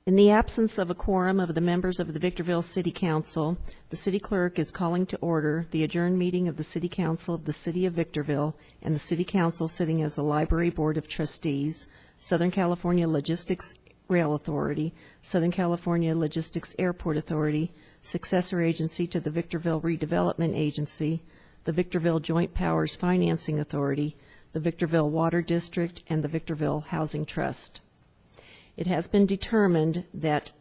In the absence of a quorum of the members of the Victorville City Council, the city clerk is calling to order the adjourned meeting of the City Council of the City of Victorville and the City Council sitting as the Library Board of Trustees, Southern California Logistics Rail Authority, Southern California Logistics Airport Authority, successor agency to the Victorville Redevelopment Agency, the Victorville Joint Powers Financing Authority, the Victorville Water District, and the Victorville Housing Trust. It has been determined that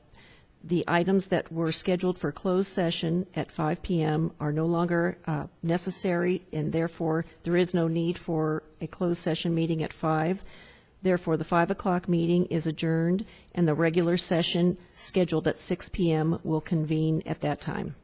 the items that were scheduled for closed session at 5 p.m. are no longer necessary, and therefore there is no need for a closed session meeting at 5. Therefore, the 5 o'clock meeting is adjourned, and the regular session scheduled at 6 p.m. will convene at that time.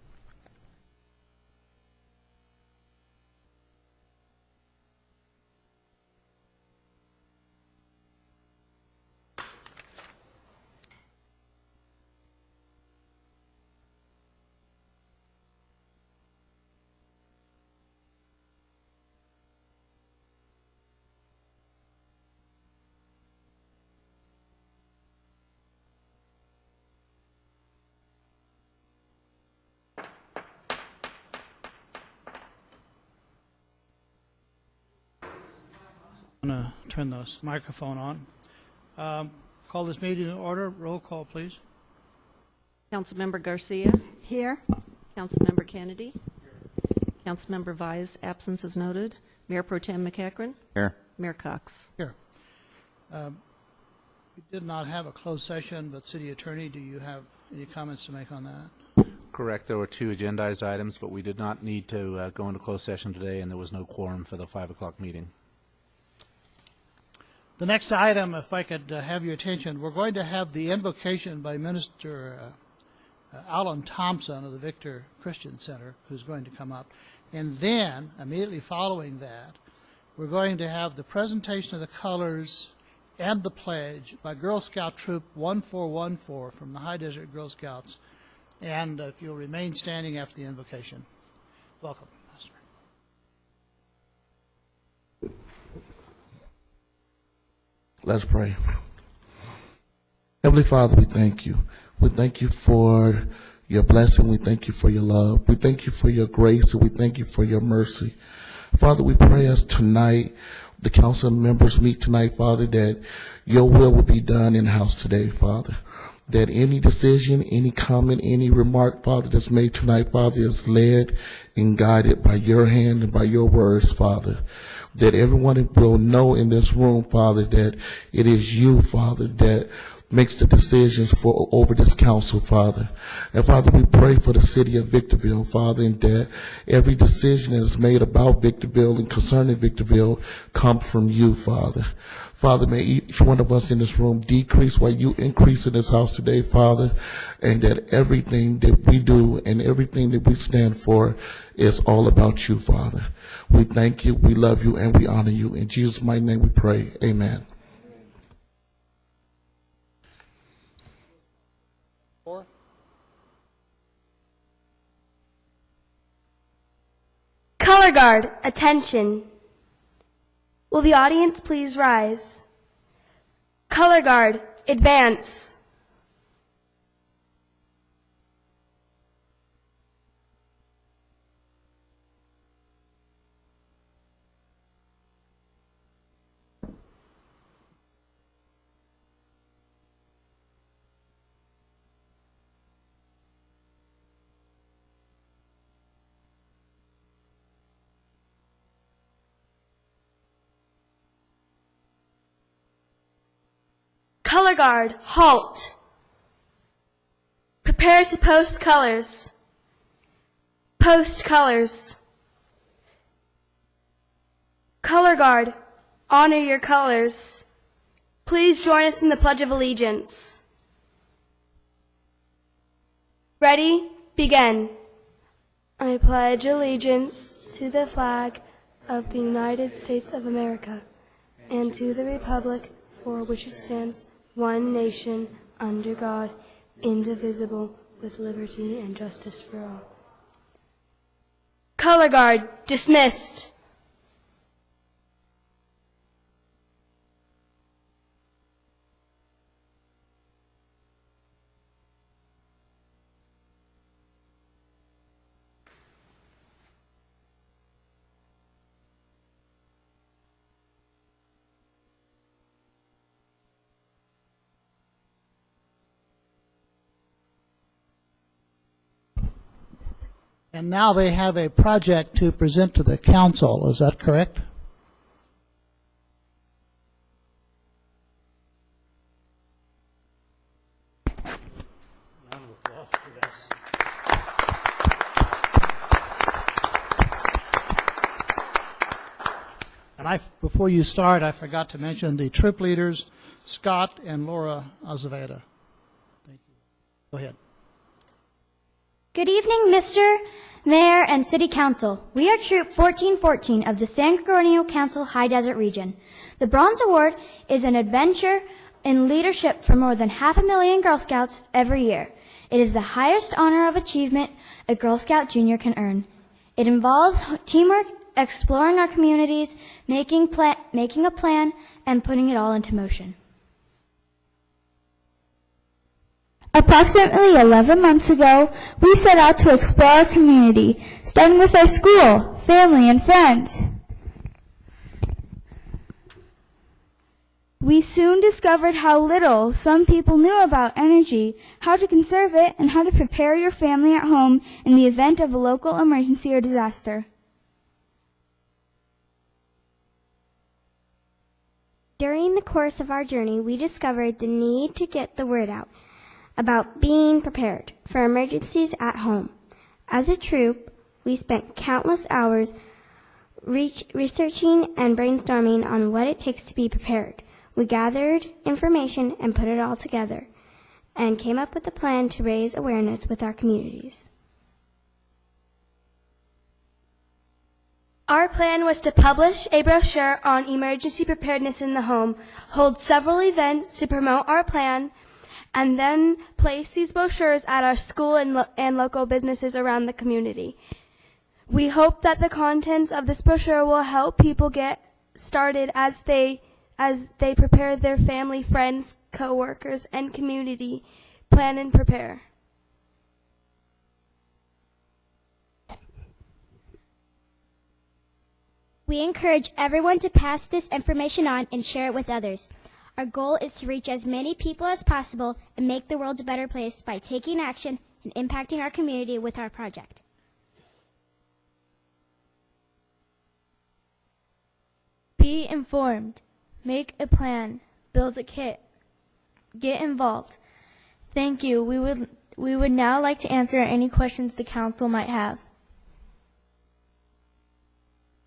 I'm going to turn this microphone on. Call this meeting in order. Roll call, please. Councilmember Garcia. Here. Councilmember Kennedy. Councilmember Vai's absence is noted. Mayor Pro Tem McEachran. Here. Mayor Cox. Here. We did not have a closed session, but City Attorney, do you have any comments to make on that? Correct. There were two agendized items, but we did not need to go into closed session today, and there was no quorum for the 5 o'clock meeting. The next item, if I could have your attention, we're going to have the invocation by Minister Alan Thompson of the Victor Christian Center, who's going to come up. And then, immediately following that, we're going to have the presentation of the colors and the pledge by Girl Scout Troop 1414 from the High Desert Girl Scouts. And if you'll remain standing after the invocation. Welcome, Pastor. Let's pray. Heavenly Father, we thank you. We thank you for your blessing. We thank you for your love. We thank you for your grace, and we thank you for your mercy. Father, we pray as tonight, the council members meet tonight, Father, that your will be done in the house today, Father. That any decision, any comment, any remark, Father, that's made tonight, Father, is led and guided by your hand and by your words, Father. That everyone will know in this room, Father, that it is you, Father, that makes the decisions for over this council, Father. And Father, we pray for the city of Victorville, Father, and that every decision that is made about Victorville and concerning Victorville comes from you, Father. Father, may each one of us in this room decrease while you increase in this house today, Father, and that everything that we do and everything that we stand for is all about you, Father. We thank you, we love you, and we honor you. In Jesus' mighty name we pray. Amen. Color Guard, attention. Will the audience please rise? Color Guard, advance. Color Guard, halt. Prepare to post colors. Post colors. Color Guard, honor your colors. Please join us in the Pledge of Allegiance. Ready? Begin. I pledge allegiance to the flag of the United States of America and to the republic for which it stands, one nation, under God, indivisible, with liberty and justice for all. Color Guard, dismissed. And now they have a project to present to the council. Is that correct? And before you start, I forgot to mention the troop leaders, Scott and Laura Azevedo. Thank you. Go ahead. Good evening, Mr. Mayor and City Council. We are Troop 1414 of the San Gorgonio Council High Desert Region. The Bronze Award is an adventure in leadership for more than 500,000 Girl Scouts every year. It is the highest honor of achievement a Girl Scout junior can earn. It involves teamwork, exploring our communities, making a plan, and putting it all into motion. Approximately 11 months ago, we set out to explore our community, starting with our school, family, and friends. We soon discovered how little some people knew about energy, how to conserve it, and how to prepare your family at home in the event of a local emergency or disaster. During the course of our journey, we discovered the need to get the word out about being prepared for emergencies at home. As a troop, we spent countless hours researching and brainstorming on what it takes to be prepared. We gathered information and put it all together and came up with a plan to raise awareness with our communities. Our plan was to publish a brochure on emergency preparedness in the home, hold several events to promote our plan, and then place these brochures at our school and local businesses around the community. We hope that the contents of this brochure will help people get started as they prepare their family, friends, co-workers, and community plan and prepare. We encourage everyone to pass this information on and share it with others. Our goal is to reach as many people as possible and make the world a better place by taking action and impacting our community with our project. Be informed. Make a plan. Build a kit. Get involved. Thank you. We would now like to answer any questions the council might have.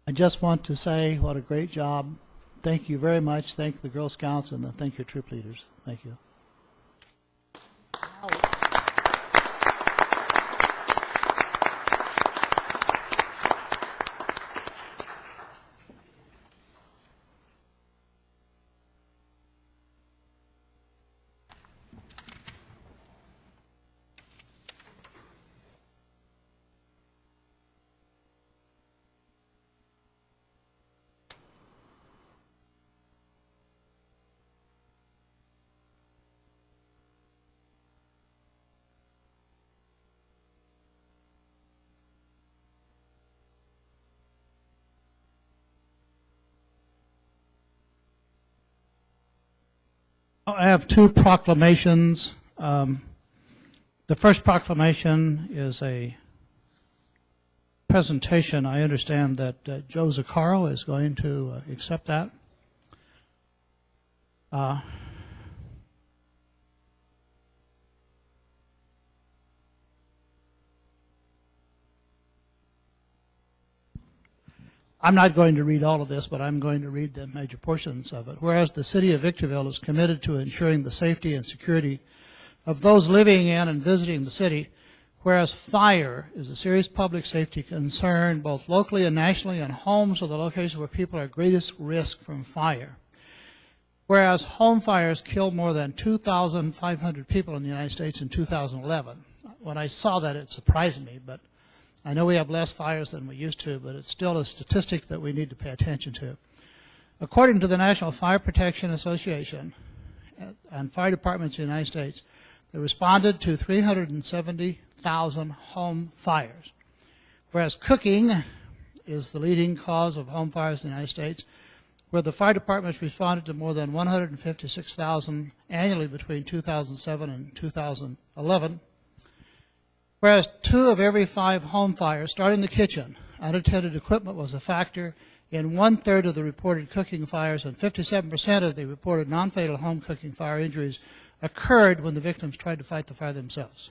I just want to say what a great job. Thank you very much. Thank the Girl Scouts and thank your troop leaders. Thank you. I have two proclamations. The first proclamation is a presentation. I understand that Joe Zaccaro is going to accept that. I'm not going to read all of this, but I'm going to read the major portions of it. Whereas the City of Victorville is committed to ensuring the safety and security of those living in and visiting the city, whereas fire is a serious public safety concern both locally and nationally, and homes are the locations where people are at greatest risk from fire. Whereas home fires killed more than 2,500 people in the United States in 2011. When I saw that, it surprised me, but I know we have less fires than we used to, but it's still a statistic that we need to pay attention to. According to the National Fire Protection Association and fire departments in the United States, they responded to 370,000 home fires, whereas cooking is the leading cause of home fires in the United States, where the fire departments responded to more than 156,000 annually between 2007 and 2011. Whereas 2 of every 5 home fires start in the kitchen. Unattended equipment was a factor in 1/3 of the reported cooking fires, and 57% of the reported non-fatal home cooking fire injuries occurred when the victims tried to fight the fire themselves.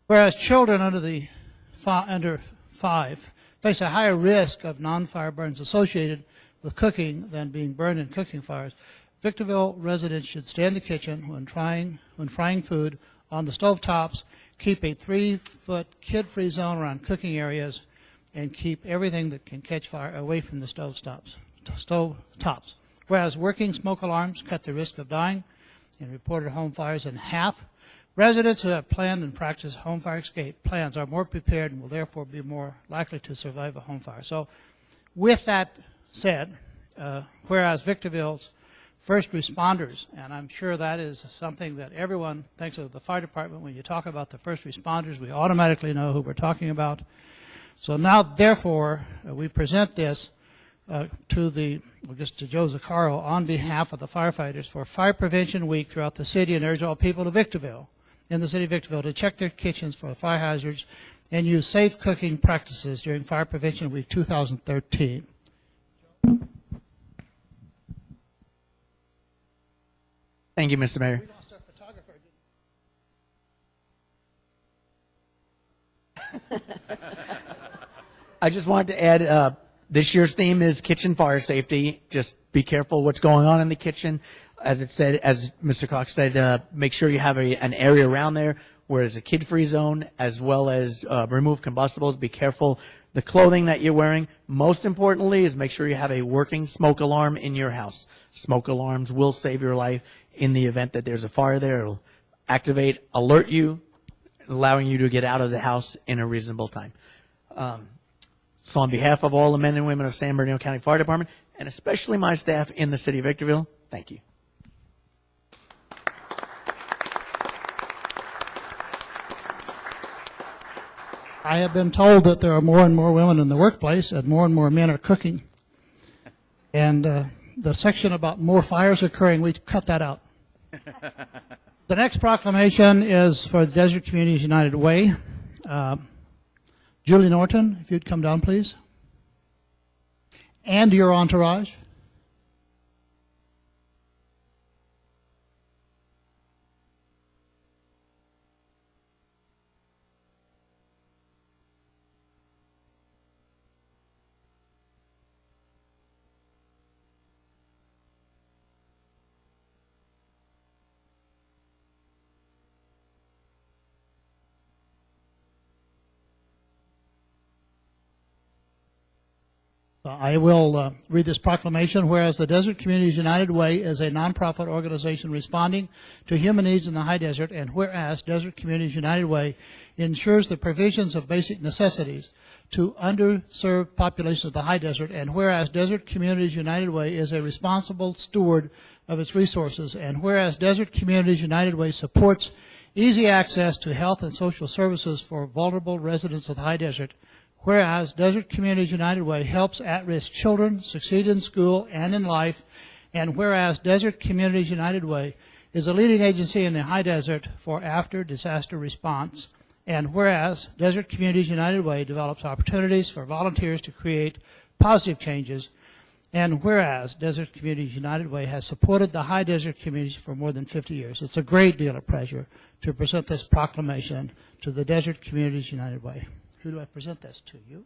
Whereas children under 5 face a higher risk of non-fire burns associated with cooking than being burned in cooking fires, Victorville residents should stay in the kitchen when frying food on the stove tops, keep a 3-foot kid-free zone around cooking areas, and keep everything that can catch fire away from the stove tops. Whereas working smoke alarms cut the risk of dying in reported home fires in half, residents who have planned and practiced home fire escape plans are more prepared and will therefore be more likely to survive a home fire. So with that said, whereas Victorville's first responders, and I'm sure that is something that everyone thinks of the fire department. When you talk about the first responders, we automatically know who we're talking about. So now, therefore, we present this to Joe Zaccaro on behalf of the firefighters for Fire Prevention Week throughout the city, and urge all people in the city of Victorville, to check their kitchens for fire hazards and use safe cooking practices during Fire Prevention Week 2013. Thank you, Mr. Mayor. We lost our photographer. I just wanted to add, this year's theme is kitchen fire safety. Just be careful what's going on in the kitchen. As Mr. Cox said, make sure you have an area around there where it's a kid-free zone, as well as remove combustibles. Be careful the clothing that you're wearing. Most importantly is make sure you have a working smoke alarm in your house. Smoke alarms will save your life in the event that there's a fire there. It'll activate, alert you, allowing you to get out of the house in a reasonable time. So on behalf of all the men and women of San Bernardino County Fire Department, and especially my staff in the city of Victorville, thank you. I have been told that there are more and more women in the workplace and more men are cooking. And the section about more fires occurring, we cut that out. The next proclamation is for the Desert Communities United Way. Julie Norton, if you'd come down, please. And your entourage. I will read this proclamation. Whereas the Desert Communities United Way is a nonprofit organization responding to human needs in the high desert, and whereas Desert Communities United Way ensures the provisions of basic necessities to underserved populations of the high desert, and whereas Desert Communities United Way is a responsible steward of its resources, and whereas Desert Communities United Way supports easy access to health and social services for vulnerable residents of the high desert, whereas Desert Communities United Way helps at-risk children succeed in school and in life, and whereas Desert Communities United Way is a leading agency in the high desert for after-disaster response, and whereas Desert Communities United Way develops opportunities for volunteers to create positive changes, and whereas Desert Communities United Way has supported the high desert communities for more than 50 years. It's a great deal of pleasure to present this proclamation to the Desert Communities United Way. Who do I present this to? You?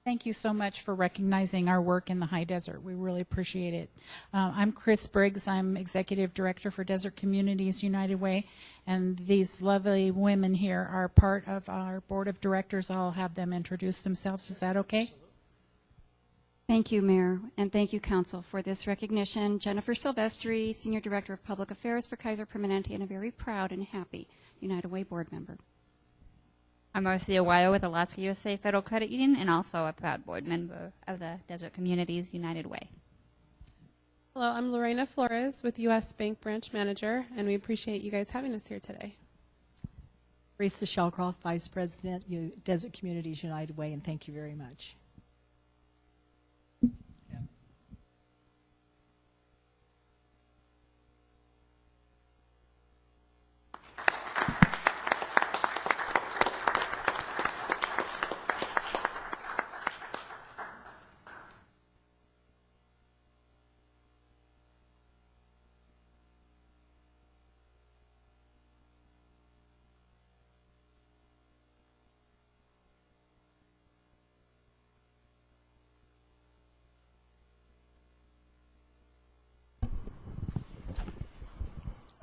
Thank you so much for recognizing our work in the high desert. We really appreciate it. I'm Chris Briggs. I'm Executive Director for Desert Communities United Way, and these lovely women here are part of our Board of Directors. I'll have them introduce themselves. Is that okay? Thank you, Mayor, and thank you, Council, for this recognition. Jennifer Silvestri, Senior Director of Public Affairs for Kaiser Permanente, and a very proud and happy United Way board member. I'm Marcia Wyo with Alaska USA Federal Credit Union, and also a proud board member of the Desert Communities United Way. Hello, I'm Lorena Flores with U.S. Bank Branch Manager, and we appreciate you guys having us here today. Teresa Shellcroft, Vice President, Desert Communities United Way, and thank you very much. Yeah.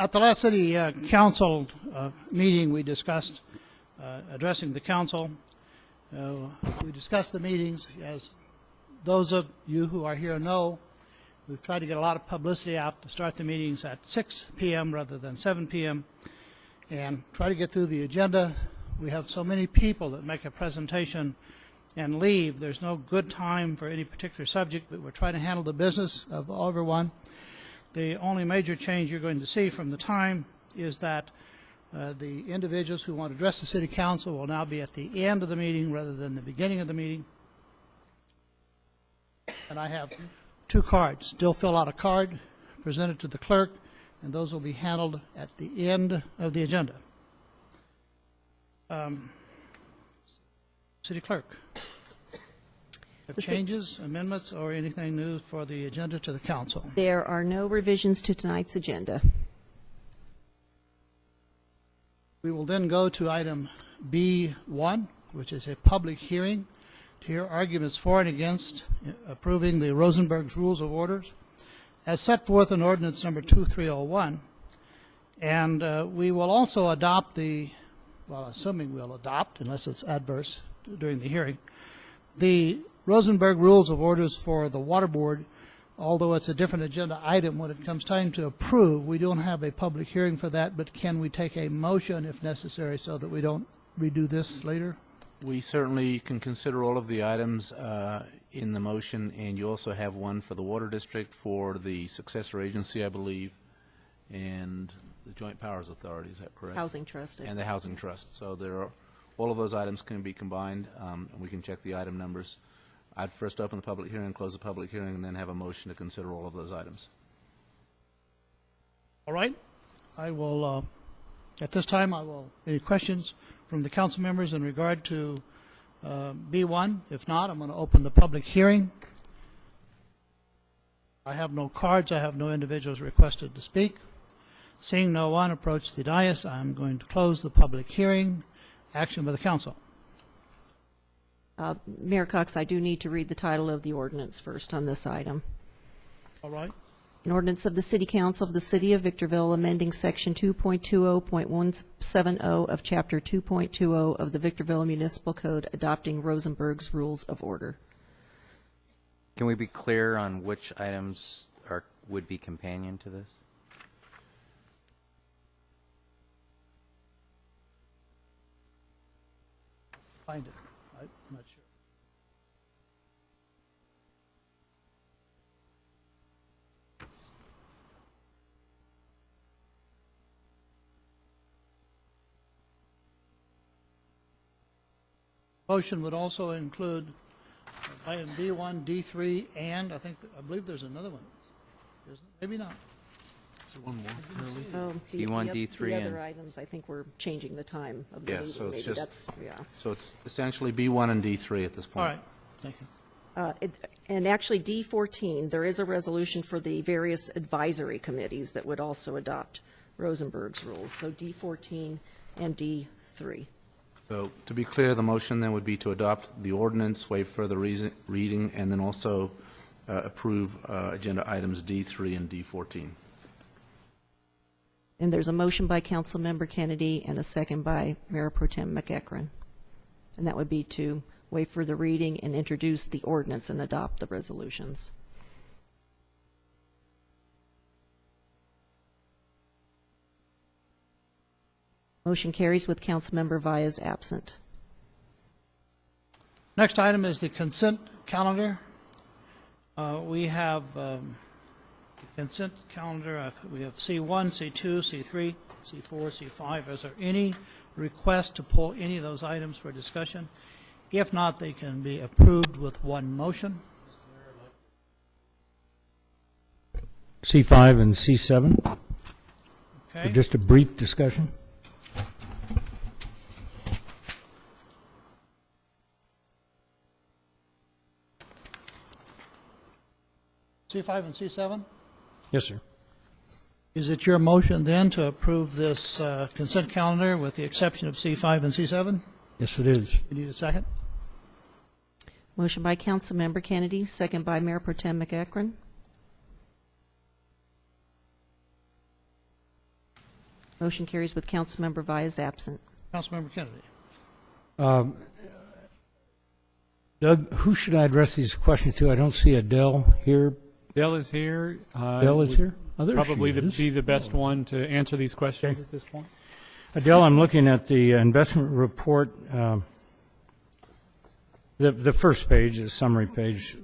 At the last city council meeting, we discussed addressing the council. We discussed the meetings. As those of you who are here know, we've tried to get a lot of publicity out to start the meetings at 6 p.m. rather than 7 p.m. and try to get through the agenda. We have so many people that make a presentation and leave. There's no good time for any particular subject, but we're trying to handle the business of everyone. The only major change you're going to see from the time is that the individuals who want to address the city council will now be at the end of the meeting rather than the beginning of the meeting. And I have 2 cards. Still fill out a card, present it to the clerk, and those will be handled at the end of the agenda. City clerk. Have changes, amendments, or anything new for the agenda to the council? There are no revisions to tonight's agenda. We will then go to item B1, which is a public hearing to hear arguments for and against approving the Rosenberg's Rules of Orders as set forth in ordinance number 2301. And we will also adopt well, assuming we'll adopt, unless it's adverse during the hearing, the Rosenberg Rules of Orders for the Water Board. Although it's a different agenda item, when it comes time to approve, we don't have a public hearing for that, but can we take a motion if necessary so that we don't redo this later? We certainly can consider all of the items in the motion, and you also have one for the Water District, for the successor agency, I believe, and the Joint Powers Authority, is that correct? Housing Trust. And the Housing Trust. So there are, all of those items can be combined, and we can check the item numbers. I'd first open the public hearing, close the public hearing, and then have a motion to consider all of those items. All right. I will, at this time, any questions from the council members in regard to B1? If not, I'm going to open the public hearing. I have no cards. I have no individuals requested to speak. Seeing no one approach the dais, I'm going to close the public hearing. Action by the council. Mayor Cox, I do need to read the title of the ordinance first on this item. All right. An ordinance of the City Council of the City of Victorville amending Section 2.20.170 of Chapter 2.20 of the Victorville Municipal Code, adopting Rosenberg's Rules of Order. Can we be clear on which items would be companion to this? Find it. I'm not sure. Motion would also include item D1, D3, and I believe there's another one. Maybe not. Is there one more? D1, D3, the and other items, I think we're changing the time of the Yeah, meeting. so it's Maybe just, that's, yeah. so it's essentially B1 and D3 at this point. All right. Thank you. And actually, D14, there is a resolution for the various advisory committees that would also adopt Rosenberg's rules. So D14 and D3. So to be clear, the motion then would be to adopt the ordinance, waive further reading, and then also approve agenda items D3 and D14. And there's a motion by Councilmember Kennedy and a second by Mayor Pro Tem McEachron. And that would be to waive further reading and introduce the ordinance and adopt the resolutions. Motion carries with Councilmember Vias absent. Next item is the consent calendar. We have the consent calendar. We have C1, C2, C3, C4, C5. Is there any request to pull any of those items for discussion? If not, they can be approved with one motion. C5 and C7. Okay. For just a brief discussion. C5 and C7? Yes, sir. Is it your motion then to approve this consent calendar with the exception of C5 and C7? Yes, it is. You need a second? Motion by Councilmember Kennedy, second by Mayor Pro Tem McEachron. Motion carries with Councilmember Vyas absent. Councilmember Kennedy. Doug, who should I address these questions to? I don't see Adele here. Dell is here. Adele is here? Oh, there Probably she is. be the best one to answer these questions at this point. Adele, I'm looking at the investment report, the first page, the summary page.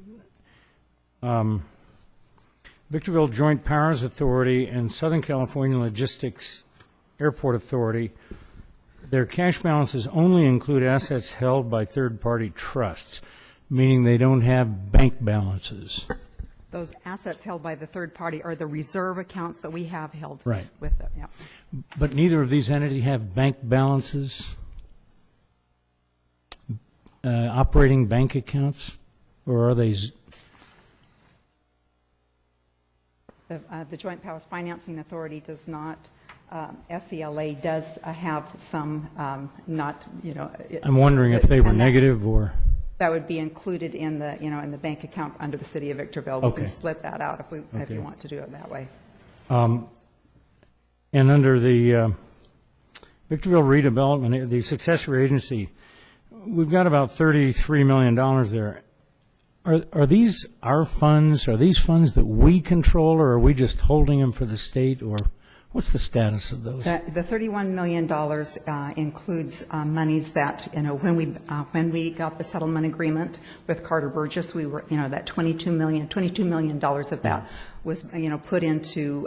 Victorville Joint Powers Authority and Southern California Logistics Airport Authority, their cash balances only include assets held by third-party trusts, meaning they don't have bank balances. Those assets held by the third party are the reserve accounts that we have held Right. with them. Yeah. But neither of these entities have bank balances, operating bank accounts, or are they? The Joint Powers Financing Authority does not. SCLA does have some, not, I'm wondering if they were negative or. That would be included in the, in the bank account under the City of Victorville. We can split that out if you want to do it that way. And under the Victorville redevelopment, the successor agency, we've got about $33 million there. Are these our funds? Are these funds that we control, or are we just holding them for the state, or what's the status of those? The $31 million includes monies that, when we got the settlement agreement with Carter Burgess, we were, that $22 million of that was, put into,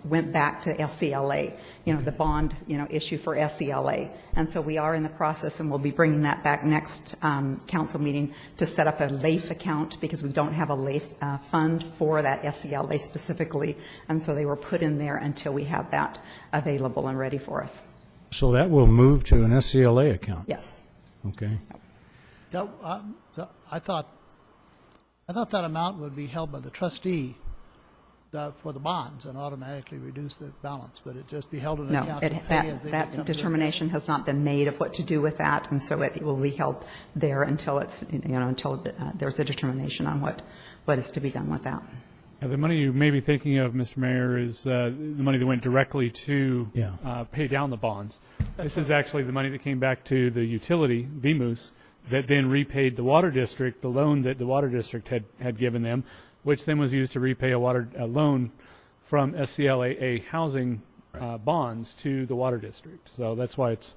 went back to SCLA, the bond, issue for SCLA. And so we are in the process, and we'll be bringing that back next council meeting to set up a LAIF account, because we don't have a LAIF fund for that SCLA specifically. And so they were put in there until we have that available and ready for us. So that will move to an SCLA account? Yes. Okay. I thought that amount would be held by the trustee for the bonds and automatically reduce the balance, but it just be held in an account. No, that determination has not been made of what to do with that, and so it will be held there until it's, until there's a determination on what is to be done with that. The money you may be thinking of, Mr. Mayor, is the money that went directly to pay down the bonds. This is actually the money that came back to the utility, VMUS, that then repaid the water district, the loan that the water district had given them, which then was used to repay a loan from SCLAA housing bonds to the water district. So that's why it's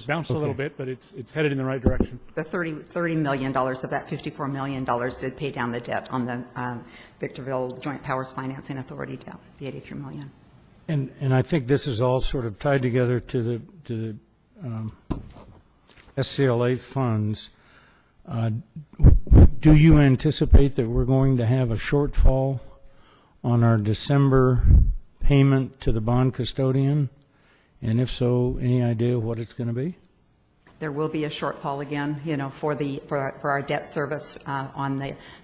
bounced a little bit, but it's headed in the right direction. The $30 million of that $54 million did pay down the debt on the Victorville Joint Powers Financing Authority debt, the $83 million. And I think this is all sort of tied together to the SCLA funds. Do you anticipate that we're going to have a shortfall on our December payment to the bond custodian? And if so, any idea what it's going to be? There will be a shortfall again, for our debt service on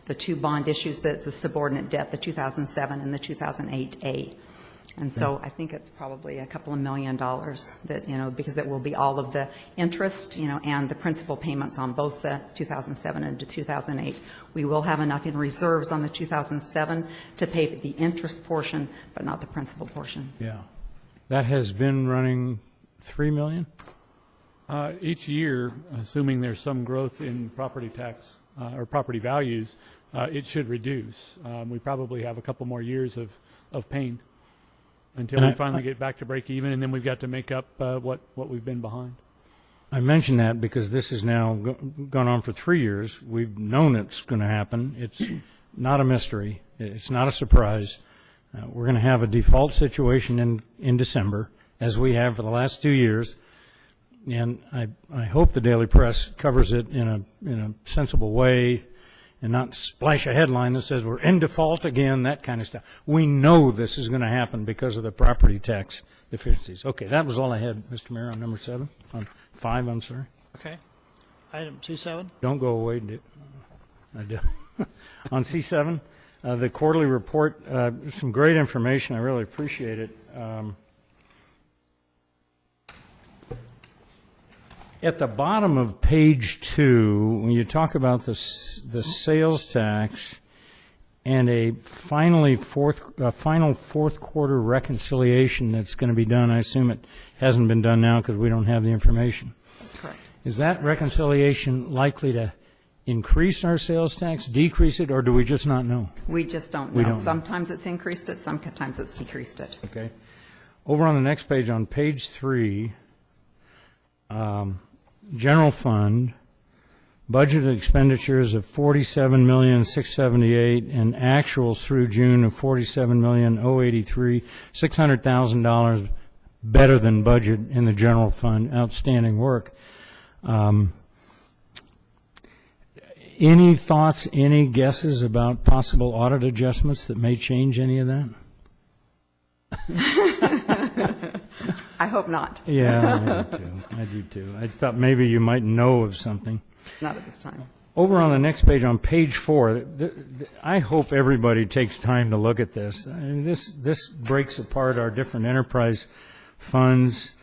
the two bond issues, the subordinate debt, the 2007 and the 2008A. And so I think it's probably a couple of $1 million that, because it will be all of the interest, and the principal payments on both the 2007 and the 2008. We will have enough in reserves on the 2007 to pay the interest portion, but not the principal portion. Yeah. That has been running $3 million? Each year, assuming there's some growth in property tax or property values, it should reduce. We probably have a couple more years of pain until we finally get back to break even, and then we've got to make up what we've been behind. I mention that because this has now gone on for 3 years. We've known it's going to happen. It's not a mystery. It's not a surprise. We're going to have a default situation in December, as we have for the last 2 years. And I hope the Daily Press covers it in a sensible way and not splash a headline that says we're in default again, that kind of stuff. We know this is going to happen because of the property tax deficiencies. Okay, that was all I had, Mr. Mayor, on number 7. On 5, I'm sorry. Okay. Item C7. Don't go away. I do. On C7, the quarterly report, some great information. I really appreciate it. At the bottom of page 2, when you talk about the sales tax and a final fourth quarter reconciliation that's going to be done. I assume it hasn't been done now because we don't have the information. That's correct. Is that reconciliation likely to increase our sales tax, decrease it, or do we just not know? We just don't We know. don't know. Sometimes it's increased it, sometimes it's decreased it. Okay. Over on the next page, on page 3, general fund, budgeted expenditures of $47,678,000 and actuals through June of $47,083,000, $600,000 better than budget in the general fund. Outstanding work. Any thoughts, any guesses about possible audit adjustments that may change any of that? I hope not. Yeah, I do too. I thought maybe you might know of something. Not at this time. Over on the next page, on page 4, I hope everybody takes time to look at this. I mean, this breaks apart our different enterprise funds.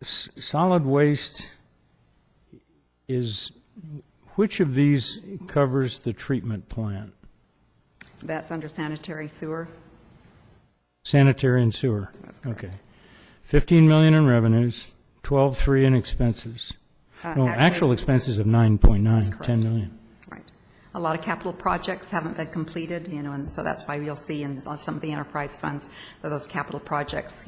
Solid waste is, which of these covers the treatment plant? That's under sanitary sewer. Sanitary and sewer. That's correct. Okay. 15 million in revenues, 12.3 in expenses. No, actual expenses of 9.9, 10 million. Right. A lot of capital projects haven't been completed, and so that's why you'll see in some of the enterprise funds that those capital projects,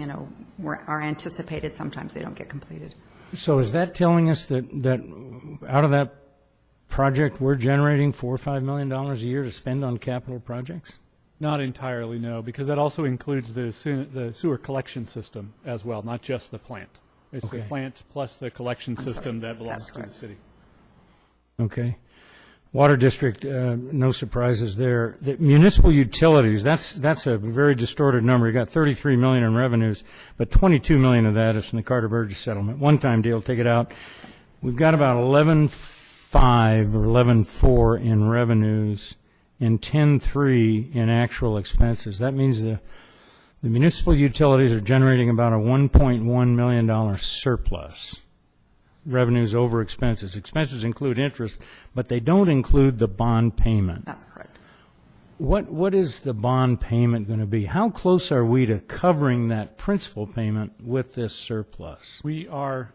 are anticipated. Sometimes they don't get completed. So is that telling us that out of that project, we're generating $4 or $5 million a year to spend on capital projects? Not entirely, no, because that also includes the sewer collection system as well, not just the plant. It's the plant plus the collection system that belongs to the city. Okay. Water district, no surprises there. The municipal utilities, that's a very distorted number. You got 33 million in revenues, but 22 million of that is from the Carter Burgess settlement. One-time deal, take it out. We've got about 11.5 or 11.4 in revenues and 10.3 in actual expenses. That means the municipal utilities are generating about a $1.1 million surplus. Revenues over expenses. Expenses include interest, but they don't include the bond payment. That's correct. What is the bond payment going to be? How close are we to covering that principal payment with this surplus? We are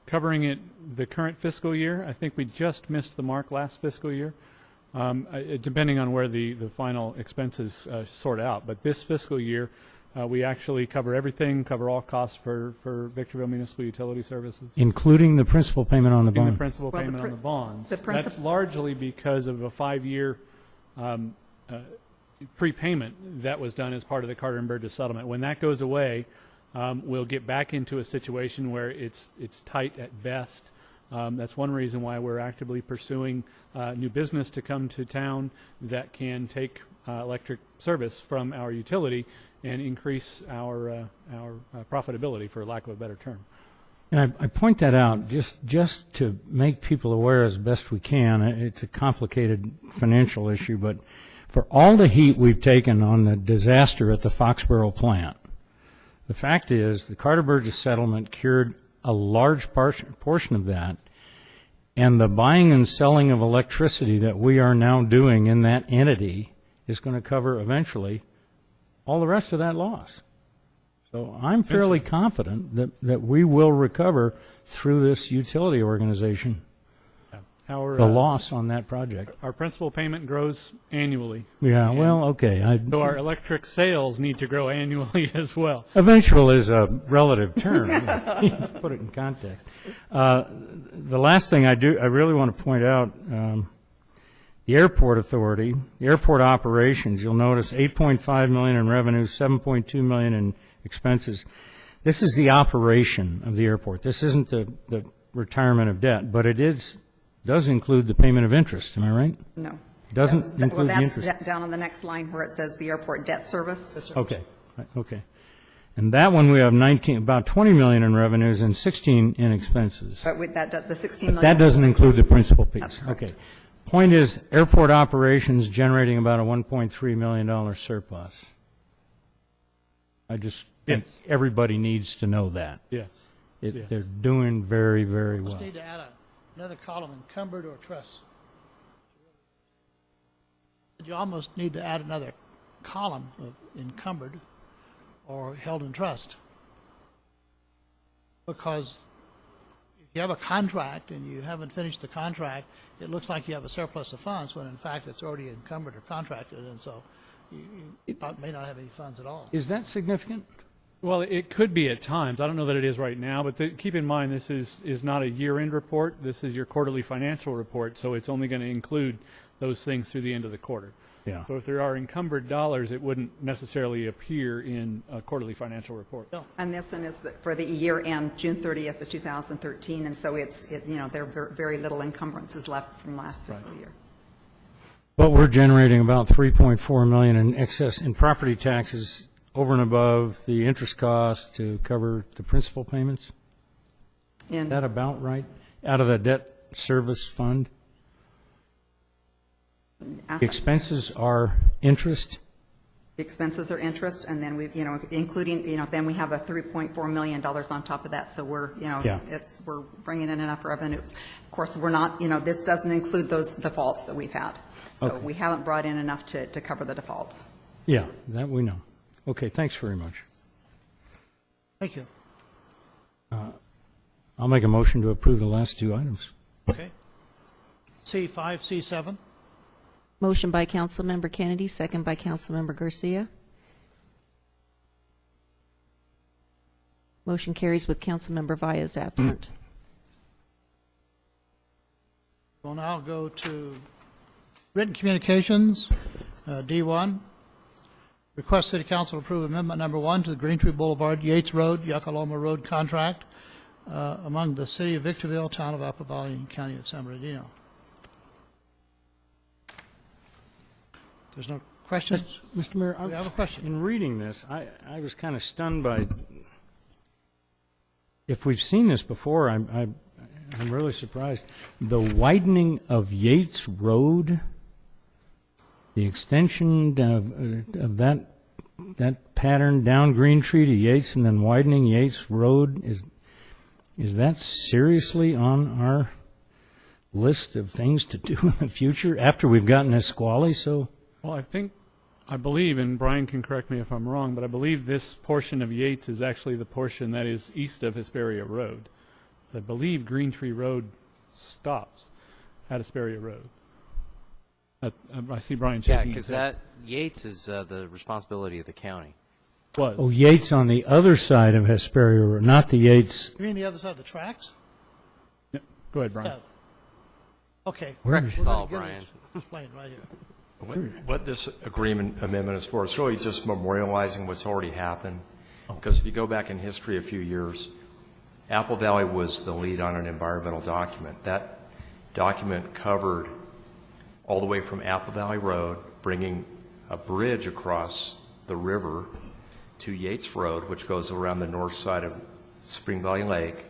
covering it the current fiscal year. I think we just missed the mark last fiscal year, depending on where the final expenses sort out. But this fiscal year, we actually cover everything, cover all costs for Victorville Municipal Utility Services. Including the principal payment on the bond? Including the principal payment on the bonds. That's largely because of a 5-year prepayment that was done as part of the Carter and Burgess settlement. When that goes away, we'll get back into a situation where it's tight at best. That's one reason why we're actively pursuing new business to come to town that can take electric service from our utility and increase our profitability, for lack of a better term. And I point that out just to make people aware as best we can. It's a complicated financial issue, but for all the heat we've taken on the disaster at the Foxborough plant, the fact is the Carter Burgess settlement cured a large portion of that, and the buying and selling of electricity that we are now doing in that entity is going to cover eventually all the rest of that loss. So I'm fairly confident that we will recover through this utility organization the loss on that project. Our principal payment grows annually. Yeah, well, okay. So our electric sales need to grow annually as well. Eventual is a relative term. Put it in context. The last thing I really want to point out, the airport authority, the airport operations, you'll notice $8.5 million in revenue, $7.2 million in expenses. This is the operation of the airport. This isn't the retirement of debt, but it does include the payment of interest. Am I right? No. Doesn't include the interest. That's down on the next line where it says the airport debt service. Okay. Okay. And that one we have about 20 million in revenues and 16 in expenses. But with that, the 16 million. That doesn't include the principal piece. Okay. Point is, airport operations generating about a $1.3 million surplus. I just think everybody needs to know that. Yes. They're doing very, very well. Just need to add another column, encumbered or trust. You almost need to add another column of encumbered or held in trust. Because if you have a contract and you haven't finished the contract, it looks like you have a surplus of funds when in fact it's already encumbered or contracted, and so you may not have any funds at all. Is that significant? Well, it could be at times. I don't know that it is right now, but keep in mind this is not a year-end report. This is your quarterly financial report, so it's only going to include those things through the end of the quarter. Yeah. So if there are encumbered dollars, it wouldn't necessarily appear in a quarterly financial report. And this one is for the year end, June 30th of 2013, and so there are very little encumbrances left from last fiscal year. But we're generating about $3.4 million in excess in property taxes over and above the interest cost to cover the principal payments? Is that about right? Out of the debt service fund? The expenses are interest? The expenses are interest, and then we, including, then we have a $3.4 million on top of that. So we're, we're bringing in enough revenues. Of course, we're not, this doesn't include those defaults that we've had. So we haven't brought in enough to cover the defaults. Yeah, that we know. Okay, thanks very much. Thank you. I'll make a motion to approve the last two items. Okay. C5, C7. Motion by Councilmember Kennedy, second by Councilmember Garcia. Motion carries with Councilmember Valles absent. We'll now go to written communications, D1. Request City Council approve amendment number 1 to the Green Tree Boulevard, Yates Road, Yucca-Loma Road contract among the City of Victorville, Town of Apple Valley, and County of San Bernardino. There's no questions? Mr. Mayor, We have a question. In reading this, I was kind of stunned by, if we've seen this before, I'm really surprised. The widening of Yates Road, the extension of that pattern down Green Tree to Yates and then widening Yates Road, is that seriously on our list of things to do in the future after we've gotten Nisqually? So. Well, I believe, and Brian can correct me if I'm wrong, but I believe this portion of Yates is actually the portion that is east of Hesperia Road. I believe Green Tree Road stops at Hesperia Road. I see Brian shaking. Yeah, because that Yates is the responsibility of the county. Was. Oh, Yates on the other side of Hesperia Road, not the Yates. You mean the other side of the tracks? Yep. Go ahead, Brian. Okay. Correct us all, Brian. Explain right here. What this agreement amendment is for, it's really just memorializing what's already happened. Because if you go back in history a few years, Apple Valley was the lead on an environmental document. That document covered all the way from Apple Valley Road, bringing a bridge across the river to Yates Road, which goes around the north side of Spring Valley Lake,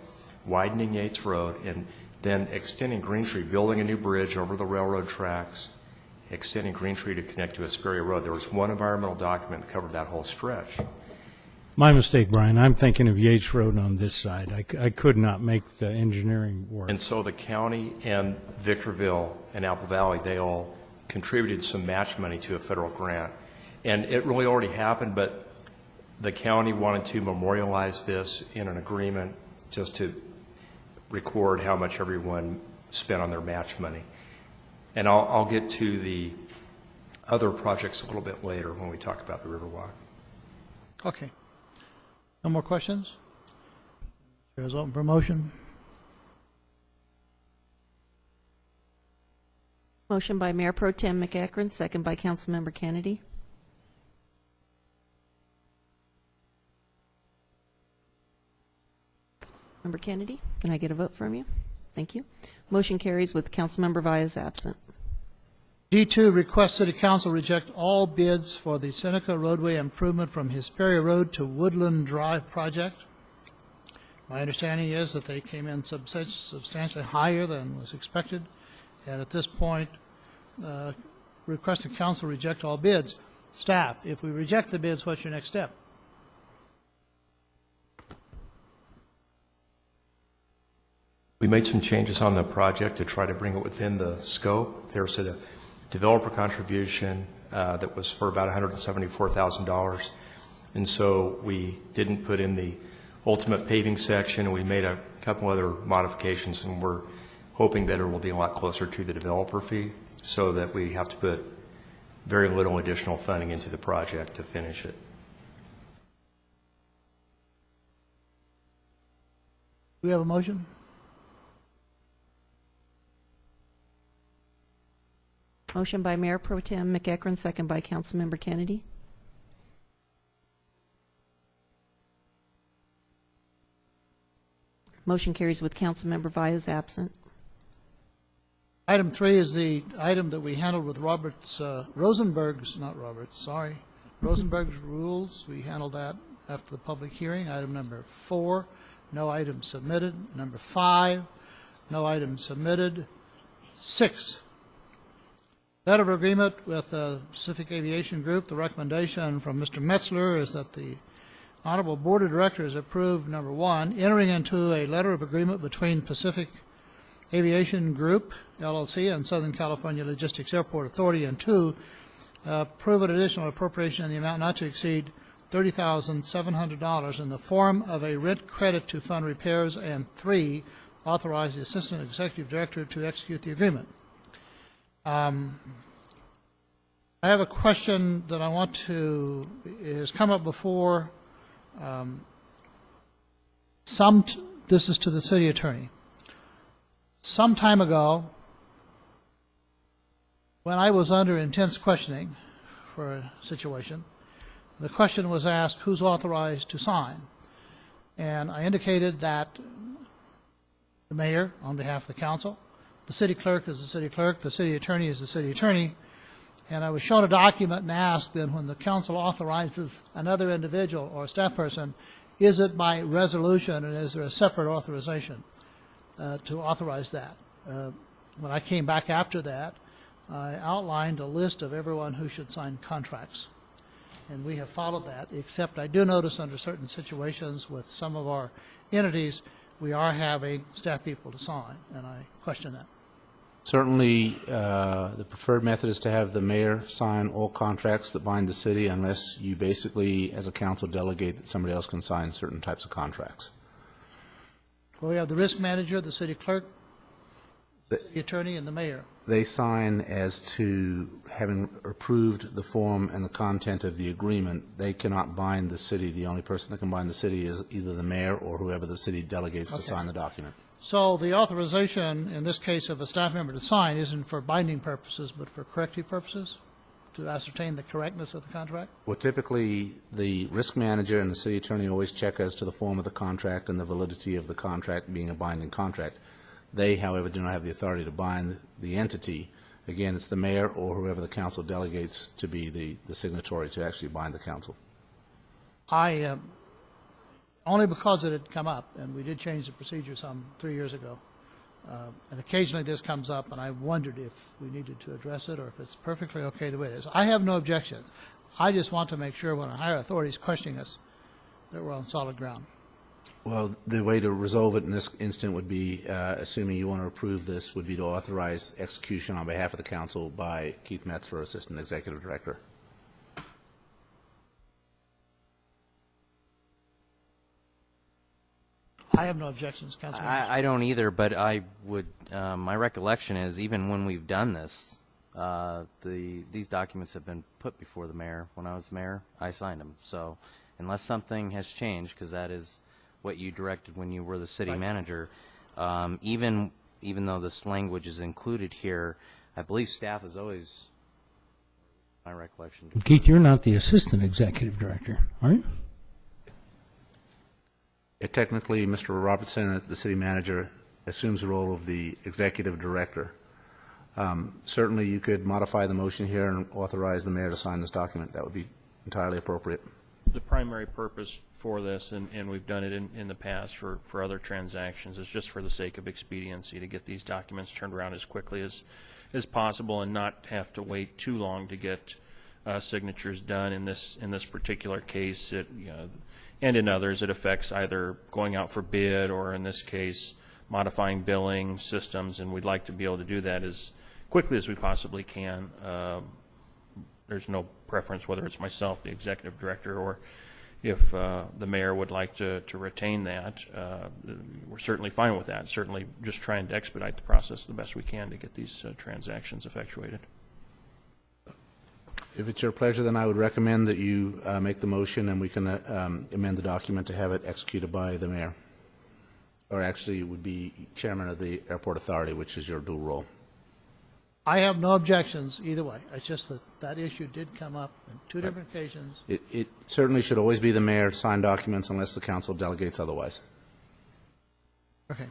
widening Yates Road, and then extending Green Tree, building a new bridge over the railroad tracks, extending Green Tree to connect to Hesperia Road. There was one environmental document that covered that whole stretch. My mistake, Brian. I'm thinking of Yates Road on this side. I could not make the engineering work. And so the county and Victorville and Apple Valley, they all contributed some match money to a federal grant. And it really already happened, but the county wanted to memorialize this in an agreement just to record how much everyone spent on their match money. And I'll get to the other projects a little bit later when we talk about the Riverwalk. Okay. No more questions? Chair is open for motion. Motion by Mayor Pro Tem McEachern, second by Councilmember Kennedy. Member Kennedy, can I get a vote from you? Thank you. Motion carries with Councilmember Valles absent. D2, request City Council reject all bids for the Seneca roadway improvement from Hesperia Road to Woodland Drive project. My understanding is that they came in substantially higher than was expected, and at this point, request the council reject all bids. Staff, if we reject the bids, what's your next step? We made some changes on the project to try to bring it within the scope. There's a developer contribution that was for about $174,000. And so we didn't put in the ultimate paving section. We made a couple other modifications, and we're hoping that it will be a lot closer to the developer fee so that we have to put very little additional funding into the project to finish it. Do we have a motion? Motion by Mayor Pro Tem McEachran, second by Councilmember Kennedy. Motion carries with Councilmember Vyas absent. Item 3 is the item that we handled with Rosenberg's rules. We handled that after the public hearing. Item number 4, no item submitted. Number 5, no item submitted. 6, letter of agreement with Pacific Aviation Group. The recommendation from Mr. Metzler is that the Honorable Board of Directors approve, number 1, entering into a letter of agreement between Pacific Aviation Group, LLC, and Southern California Logistics Airport Authority, and 2, approve an additional appropriation in the amount not to exceed $30,700 in the form of a rent credit to fund repairs, and 3, authorize the Assistant Executive Director to execute the agreement. I have a question that I want to, it has come up before. This is to the city attorney. Some time ago, when I was under intense questioning for a situation, the question was asked, who's authorized to sign? And I indicated that the mayor, on behalf of the council, the city clerk is the city clerk, the city attorney is the city attorney, and I was shown a document and asked then when the council authorizes another individual or a staff person, is it by resolution and is there a separate authorization to authorize that? When I came back after that, I outlined a list of everyone who should sign contracts. And we have followed that, except I do notice under certain situations with some of our entities, we are having staff people to sign, and I question that. Certainly, the preferred method is to have the mayor sign all contracts that bind the city unless you basically, as a council, delegate that somebody else can sign certain types of contracts. Well, we have the risk manager, the city clerk, the attorney, and the mayor. They sign as to having approved the form and the content of the agreement. They cannot bind the city. The only person that can bind the city is either the mayor or whoever the city delegates to sign the document. So the authorization, in this case of a staff member to sign, isn't for binding purposes, but for corrective purposes, to ascertain the correctness of the contract? Well, typically, the risk manager and the city attorney always check as to the form of the contract and the validity of the contract being a binding contract. They, however, do not have the authority to bind the entity. Again, it's the mayor or whoever the council delegates to be the signatory to actually bind the council. Only because it had come up, and we did change the procedure some 3 years ago. And occasionally this comes up, and I wondered if we needed to address it or if it's perfectly okay the way it is. I have no objection. I just want to make sure when a higher authority is questioning us that we're on solid ground. Well, the way to resolve it in this instant would be, assuming you want to approve this, would be to authorize execution on behalf of the council by Keith Metzler, Assistant Executive Director. I have no objections, Councilman. I don't either, but I would, my recollection is even when we've done this, these documents have been put before the mayor. When I was mayor, I signed them. So unless something has changed, because that is what you directed when you were the city manager, even though this language is included here, I believe staff is always, my recollection. Keith, you're not the Assistant Executive Director, are you? Technically, Mr. Robertson, the city manager, assumes the role of the executive director. Certainly, you could modify the motion here and authorize the mayor to sign this document. That would be entirely appropriate. The primary purpose for this, and we've done it in the past for other transactions, is just for the sake of expediency to get these documents turned around as quickly as possible and not have to wait too long to get signatures done. In this particular case, and in others, it affects either going out for bid or, in this case, modifying billing systems, and we'd like to be able to do that as quickly as we possibly can. There's no preference whether it's myself, the executive director, or if the mayor would like to retain that. We're certainly fine with that. Certainly just trying to expedite the process the best we can to get these transactions effectuated. If it's your pleasure, then I would recommend that you make the motion and we can amend the document to have it executed by the mayor. Or actually, it would be chairman of the airport authority, which is your dual role. I have no objections either way. It's just that that issue did come up on two different occasions. It certainly should always be the mayor to sign documents unless the council delegates otherwise. Okay.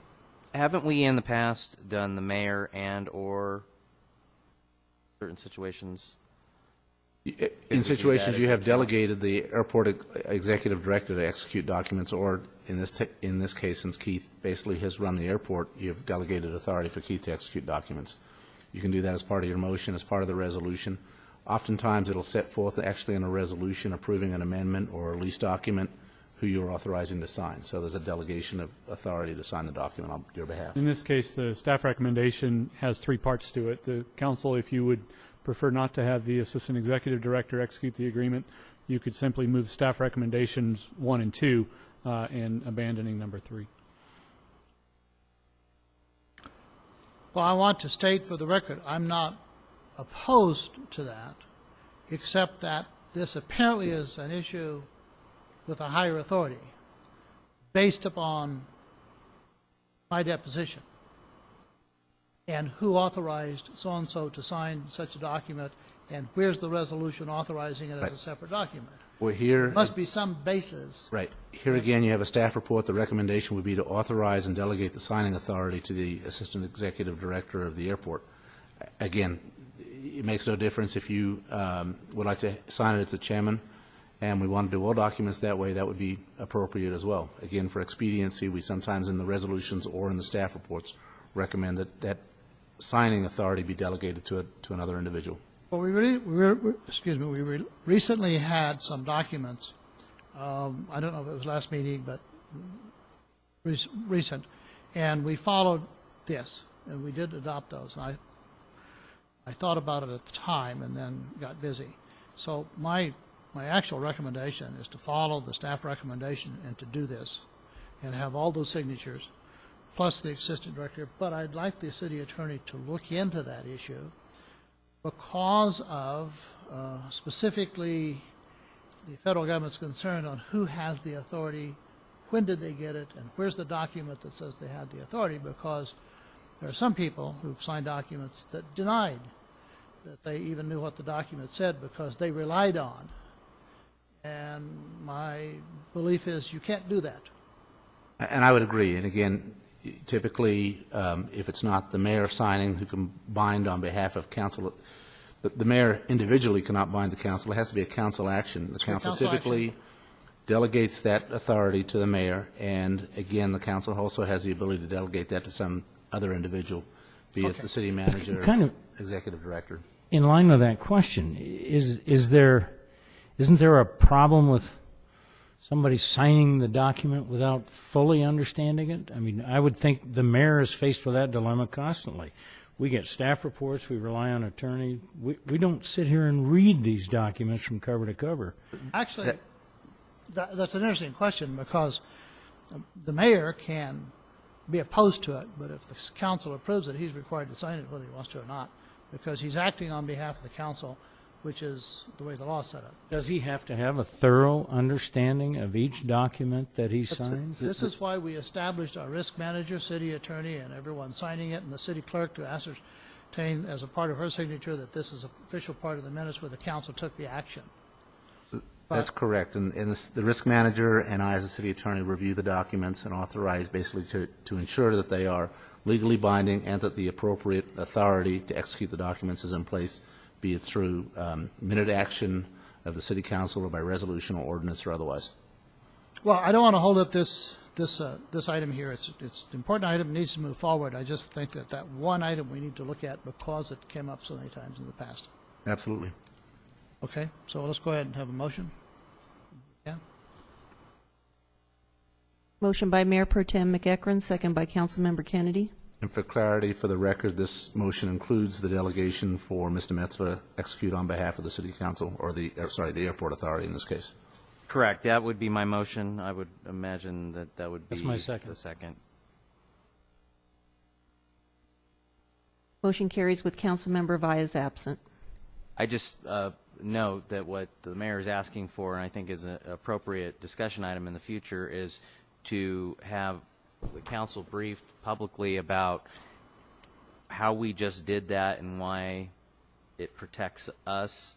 Haven't we in the past done the mayor and or certain situations? In situations you have delegated the airport executive director to execute documents, or in this case, since Keith basically has run the airport, you've delegated authority for Keith to execute documents. You can do that as part of your motion, as part of the resolution. Oftentimes, it'll set forth actually in a resolution approving an amendment or a lease document who you're authorizing to sign. So there's a delegation of authority to sign the document on your behalf. In this case, the staff recommendation has three parts to it. The council, if you would prefer not to have the assistant executive director execute the agreement, you could simply move staff recommendations 1 and 2 and abandoning number 3. Well, I want to state for the record, I'm not opposed to that, except that this apparently is an issue with a higher authority based upon my deposition. And who authorized so-and-so to sign such a document, and where's the resolution authorizing it as a separate document? Well, here There must be some basis. Right. Here again, you have a staff report. The recommendation would be to authorize and delegate the signing authority to the assistant executive director of the airport. Again, it makes no difference if you would like to sign it as the chairman, and we want to do all documents that way, that would be appropriate as well. Again, for expediency, we sometimes in the resolutions or in the staff reports recommend that signing authority be delegated to another individual. Well, we recently had some documents. I don't know if it was last meeting, but recent, and we followed this, and we did adopt those. And I thought about it at the time, and then got busy. So my actual recommendation is to follow the staff recommendation and to do this, and have all those signatures, plus the assistant director. But I'd like the city attorney to look into that issue, because of specifically the federal government's concern on who has the authority, when did they get it, and where's the document that says they had the authority, because there are some people who've signed documents that denied that they even knew what the document said because they relied on. And my belief is you can't do that. And I would agree. And again, typically, if it's not the mayor signing who can bind on behalf of council, the mayor individually cannot bind the council. It has to be a council action. The council typically delegates that authority to the mayor, and again, the council also has the ability to delegate that to some other individual, be it the city manager, or executive director. In line with that question, isn't there a problem with somebody signing the document without fully understanding it? I mean, I would think the mayor is faced with that dilemma constantly. We get staff reports, we rely on attorney. We don't sit here and read these documents from cover to cover. Actually, that's an interesting question, because the mayor can be opposed to it, but if the council approves it, he's required to sign it whether he wants to or not, because he's acting on behalf of the council, which is the way the law is set up. Does he have to have a thorough understanding of each document that he signs? This is why we established our risk manager, city attorney, and everyone signing it, and the city clerk to ascertain as a part of her signature that this is an official part of the minutes where the council took the action. That's correct. And the risk manager and I, as a city attorney, review the documents and authorize basically to ensure that they are legally binding and that the appropriate authority to execute the documents is in place, be it through minute action of the city council or by resolution or ordinance or otherwise. Well, I don't want to hold up this item here. It's an important item, needs to move forward. I just think that one item we need to look at because it came up so many times in the past. Absolutely. Okay, so let's go ahead and have a motion. Yeah. Motion by Mayor Pro Tem McEachron, second by Councilmember Kennedy. And for clarity, for the record, this motion includes the delegation for Mr. Metzler to execute on behalf of the City Council, or the Airport Authority in this case. Correct. That would be my motion. I would imagine that would be That's my second. the second. Motion carries with Councilmember Vyas absent. I just note that what the mayor is asking for, and I think is an appropriate discussion item in the future, is to have the council briefed publicly about how we just did that and why it protects us,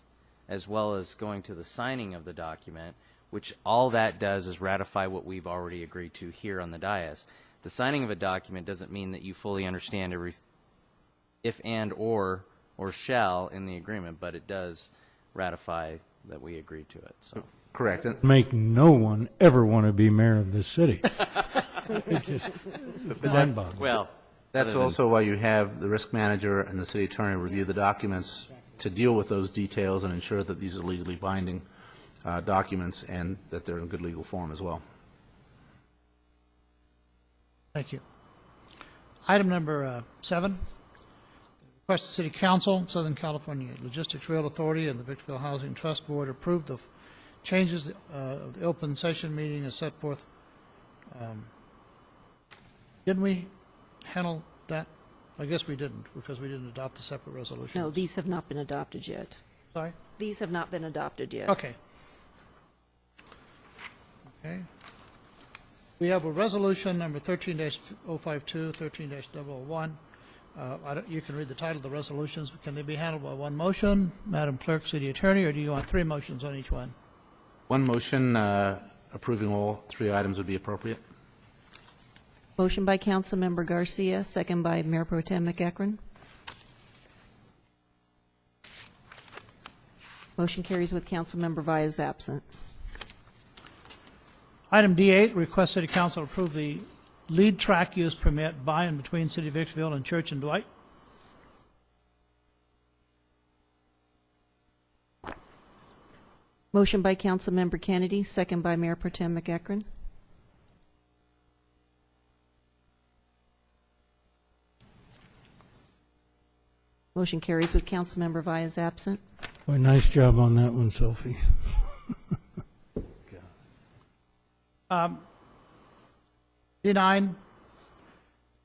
as well as going to the signing of the document, which all that does is ratify what we've already agreed to here on the dais. The signing of a document doesn't mean that you fully understand every if and or shall in the agreement, but it does ratify that we agreed to it. So correct. Make no one ever want to be mayor of this city. It's just mind-boggling. Well, that's also why you have the risk manager and the city attorney review the documents to deal with those details and ensure that these are legally binding documents and that they're in good legal form as well. Thank you. Item number 7. Request the City Council, Southern California Logistics Rail Authority, and the Victorville Housing Trust Board approve the changes of the open session meeting as set forth. Didn't we handle that? I guess we didn't, because we didn't adopt the separate resolution. No, these have not been adopted yet. Sorry? These have not been adopted yet. Okay. Okay. We have a resolution number 13-052, 13-001. You can read the title of the resolutions. Can they be handled by one motion? Madam Clerk, City Attorney, or do you want 3 motions on each one? One motion approving all 3 items would be appropriate. Motion by Councilmember Garcia, second by Mayor Pro Tem McEachron. Motion carries with Councilmember Vyas absent. Item D8, request City Council approve the lead track use permit by and between City of Victorville and Church and Dwight. Motion by Councilmember Kennedy, second by Mayor Pro Tem McEachron. Motion carries with Councilmember Vyas absent. Boy, nice job on that one, Sophie. D9,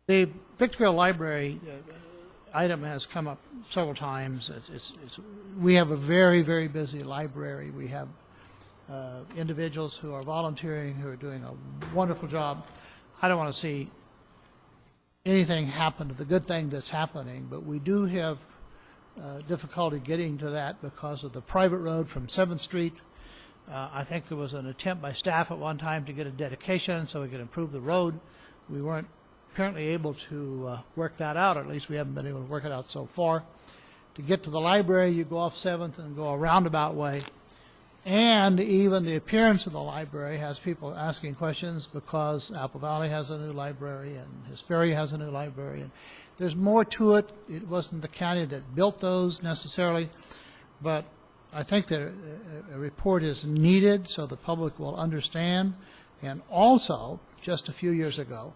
the Victorville Library item has come up several times. We have a very, very busy library. We have individuals who are volunteering, who are doing a wonderful job. I don't want to see anything happen to the good thing that's happening, but we do have difficulty getting to that because of the private road from 7th Street. I think there was an attempt by staff at one time to get a dedication so we could improve the road. We weren't apparently able to work that out, or at least we haven't been able to work it out so far. To get to the library, you go off 7th and go a roundabout way. And even the appearance of the library has people asking questions because Apple Valley has a new library and Hesperia has a new library. And there's more to it. It wasn't the county that built those necessarily, but I think that a report is needed so the public will understand. And also, just a few years ago,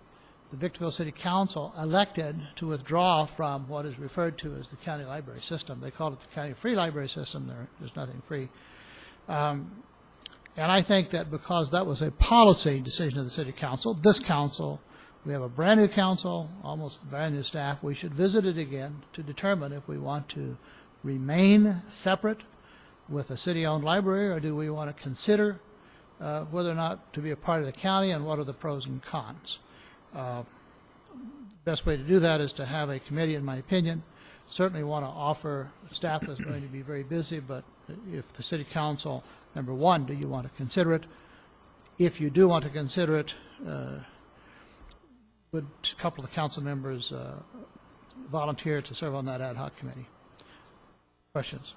the Victorville City Council elected to withdraw from what is referred to as the county library system. They call it the county free library system. There's nothing free. And I think that because that was a policy decision of the City Council, this council, we have a brand new council, almost brand new staff, we should visit it again to determine if we want to remain separate with a city-owned library, or do we want to consider whether or not to be a part of the county, and what are the pros and cons. Best way to do that is to have a committee, in my opinion. Certainly want to offer, staff is going to be very busy, but if the City Council, number one, do you want to consider it? If you do want to consider it, would a couple of the council members volunteer to serve on that ad hoc committee? Questions?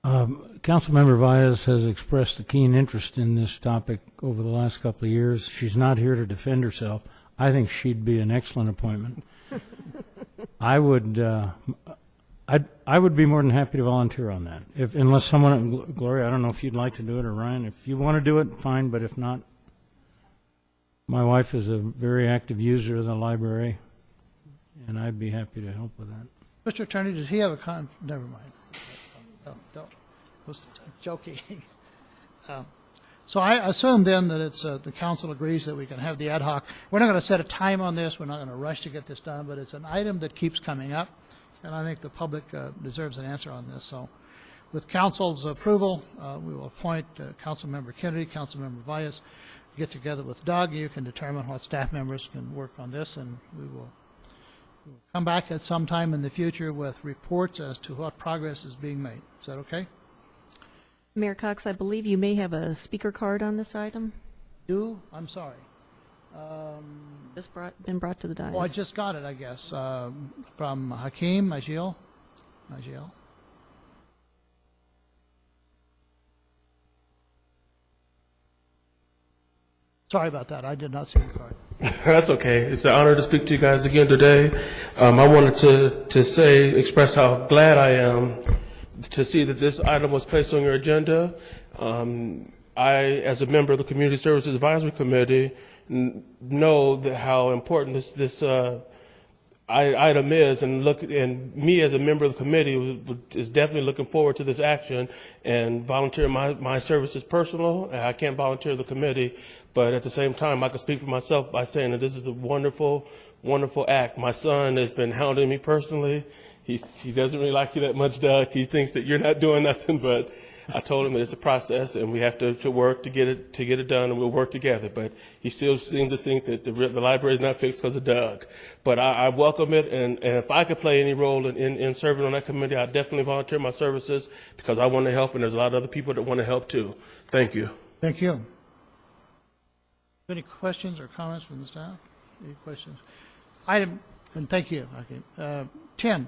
Councilmember Vyas has expressed a keen interest in this topic over the last couple of years. She's not here to defend herself. I think she'd be an excellent appointment. I would be more than happy to volunteer on that. Unless someone, Gloria, I don't know if you'd like to do it, or Ryan, if you want to do it, fine, but if not, my wife is a very active user of the library. and I'd be happy to help with that. Mr. Attorney, does he have a never mind. Don't. I was joking. So I assume then that it's, the council agrees that we can have the ad hoc. We're not going to set a time on this. We're not going to rush to get this done, but it's an item that keeps coming up, and I think the public deserves an answer on this. So with council's approval, we will appoint Councilmember Kennedy, Councilmember Valles, get together with Doug. You can determine what staff members can work on this, and we will come back at some time in the future with reports as to what progress is being made. Is that okay? Mayor Cox, I believe you may have a speaker card on this item. I'm sorry. Just been brought to the dais. Oh, I just got it, I guess, from Hakeem Majil. Sorry about that. I did not see the card. That's okay. It's an honor to speak to you guys again today. I wanted to express how glad I am to see that this item was placed on your agenda. I, as a member of the Community Services Advisory Committee, know that how important this item is, and me as a member of the committee is definitely looking forward to this action and volunteer my services personal. I can't volunteer the committee, but at the same time, I can speak for myself by saying that this is a wonderful, wonderful act. My son has been hounding me personally. He doesn't really like you that much, Doug. He thinks that you're not doing nothing, but I told him that it's a process and we have to work to get it done, and we'll work together. But he still seems to think that the library is not fixed because of Doug. But I welcome it, and if I could play any role in serving on that committee, I definitely volunteer my services because I want to help, and there's a lot of other people that want to help too. Thank you. Thank you. Any questions or comments from the staff? Any questions? And thank you. Okay. 10,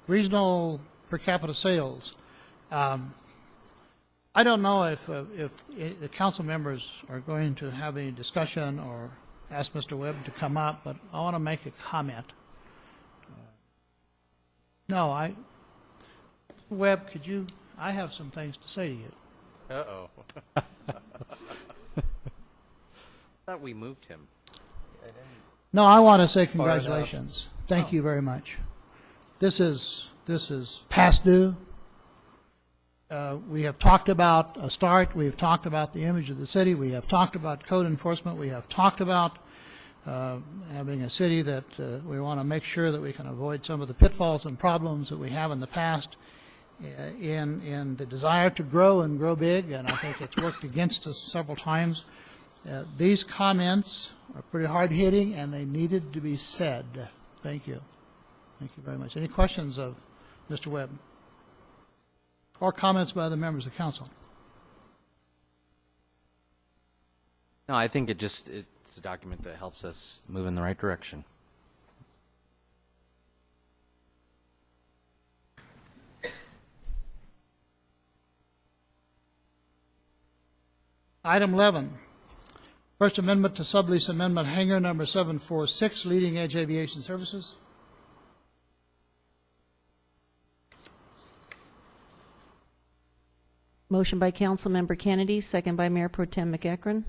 regional per capita sales. I don't know if the council members are going to have any discussion or ask Mr. Webb to come up, but I want to make a comment. Webb, I have some things to say to you. Uh-oh. I thought we moved him. No, I want to say congratulations. Thank you very much. This is past due. We have talked about a start. We have talked about the image of the city. We have talked about code enforcement. We have talked about having a city that we want to make sure that we can avoid some of the pitfalls and problems that we have in the past in the desire to grow and grow big, and I think it's worked against us several times. These comments are pretty hard-hitting, and they needed to be said. Thank you. Thank you very much. Any questions of Mr. Webb? Or comments by other members of council? No, I think it's a document that helps us move in the right direction. Item 11, First Amendment to Sublease Amendment Hangar Number 746, Leading Edge Aviation Services. Motion by Councilmember Kennedy, second by Mayor Pro Tem McEachron.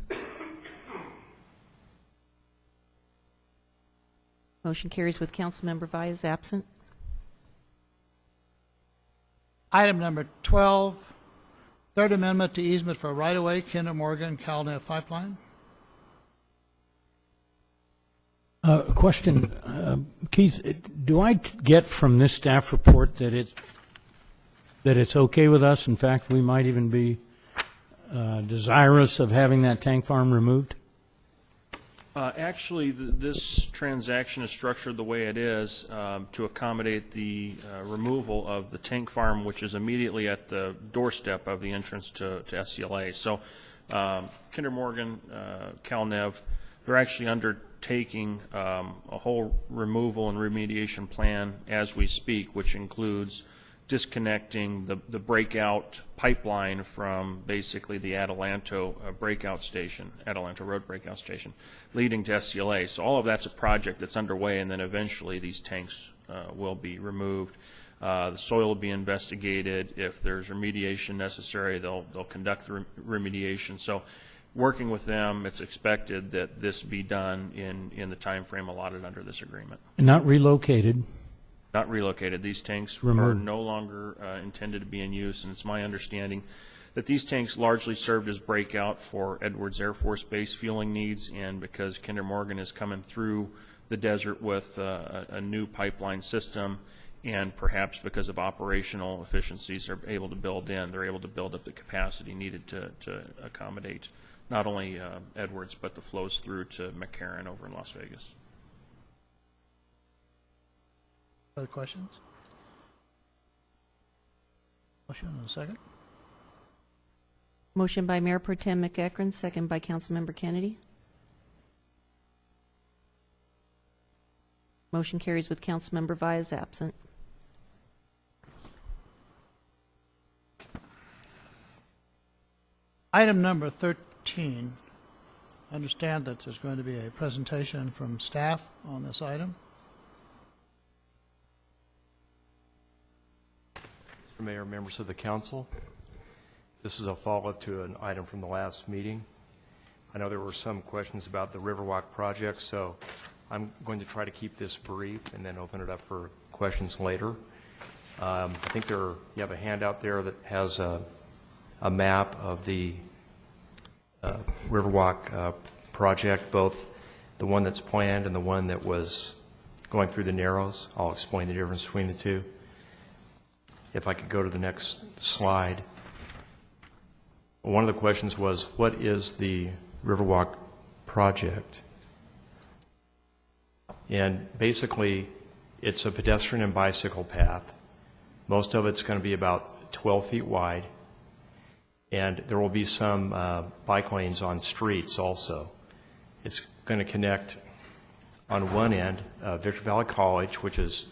Motion carries with Councilmember Valles absent. Item number 12, Third Amendment to Easement for Right-of-Way, Kinder Morgan, CalNev Pipeline. Question, Keith, do I get from this staff report that it's okay with us? In fact, we might even be desirous of having that tank farm removed? Actually, this transaction is structured the way it is to accommodate the removal of the tank farm, which is immediately at the doorstep of the entrance to SCLA. So Kinder Morgan, CalNev, they're actually undertaking a whole removal and remediation plan as we speak, which includes disconnecting the breakout pipeline from basically the Adelanto breakout station, Adelanto Road breakout station, leading to SCLA. So all of that's a project that's underway, and then eventually these tanks will be removed. The soil will be investigated. If there's remediation necessary, they'll conduct the remediation. So working with them, it's expected that this be done in the time frame allotted under this agreement. And not relocated. Not relocated. These tanks are Removed. no longer intended to be in use, and it's my understanding that these tanks largely served as breakout for Edwards Air Force Base fueling needs, and because Kinder Morgan is coming through the desert with a new pipeline system, and perhaps because of operational efficiencies they're able to build up the capacity needed to accommodate not only Edwards, but the flows through to McCarran over in Las Vegas. Other questions? Motion and a second. Motion by Mayor Pro Tem McEachron, second by Councilmember Kennedy. Motion carries with Councilmember Vyas absent. Item number 13. I understand that there's going to be a presentation from staff on this item. Mr. Mayor, members of the council, this is a follow-up to an item from the last meeting. I know there were some questions about the Riverwalk project, so I'm going to try to keep this brief and then open it up for questions later. I think you have a handout there that has a map of the Riverwalk project, both the one that's planned and the one that was going through the Narrows. I'll explain the difference between the two. If I could go to the next slide. One of the questions was, what is the Riverwalk project? And basically, it's a pedestrian and bicycle path. Most of it's going to be about 12 feet wide, and there will be some bike lanes on streets also. It's going to connect on one end Victor Valley College, which is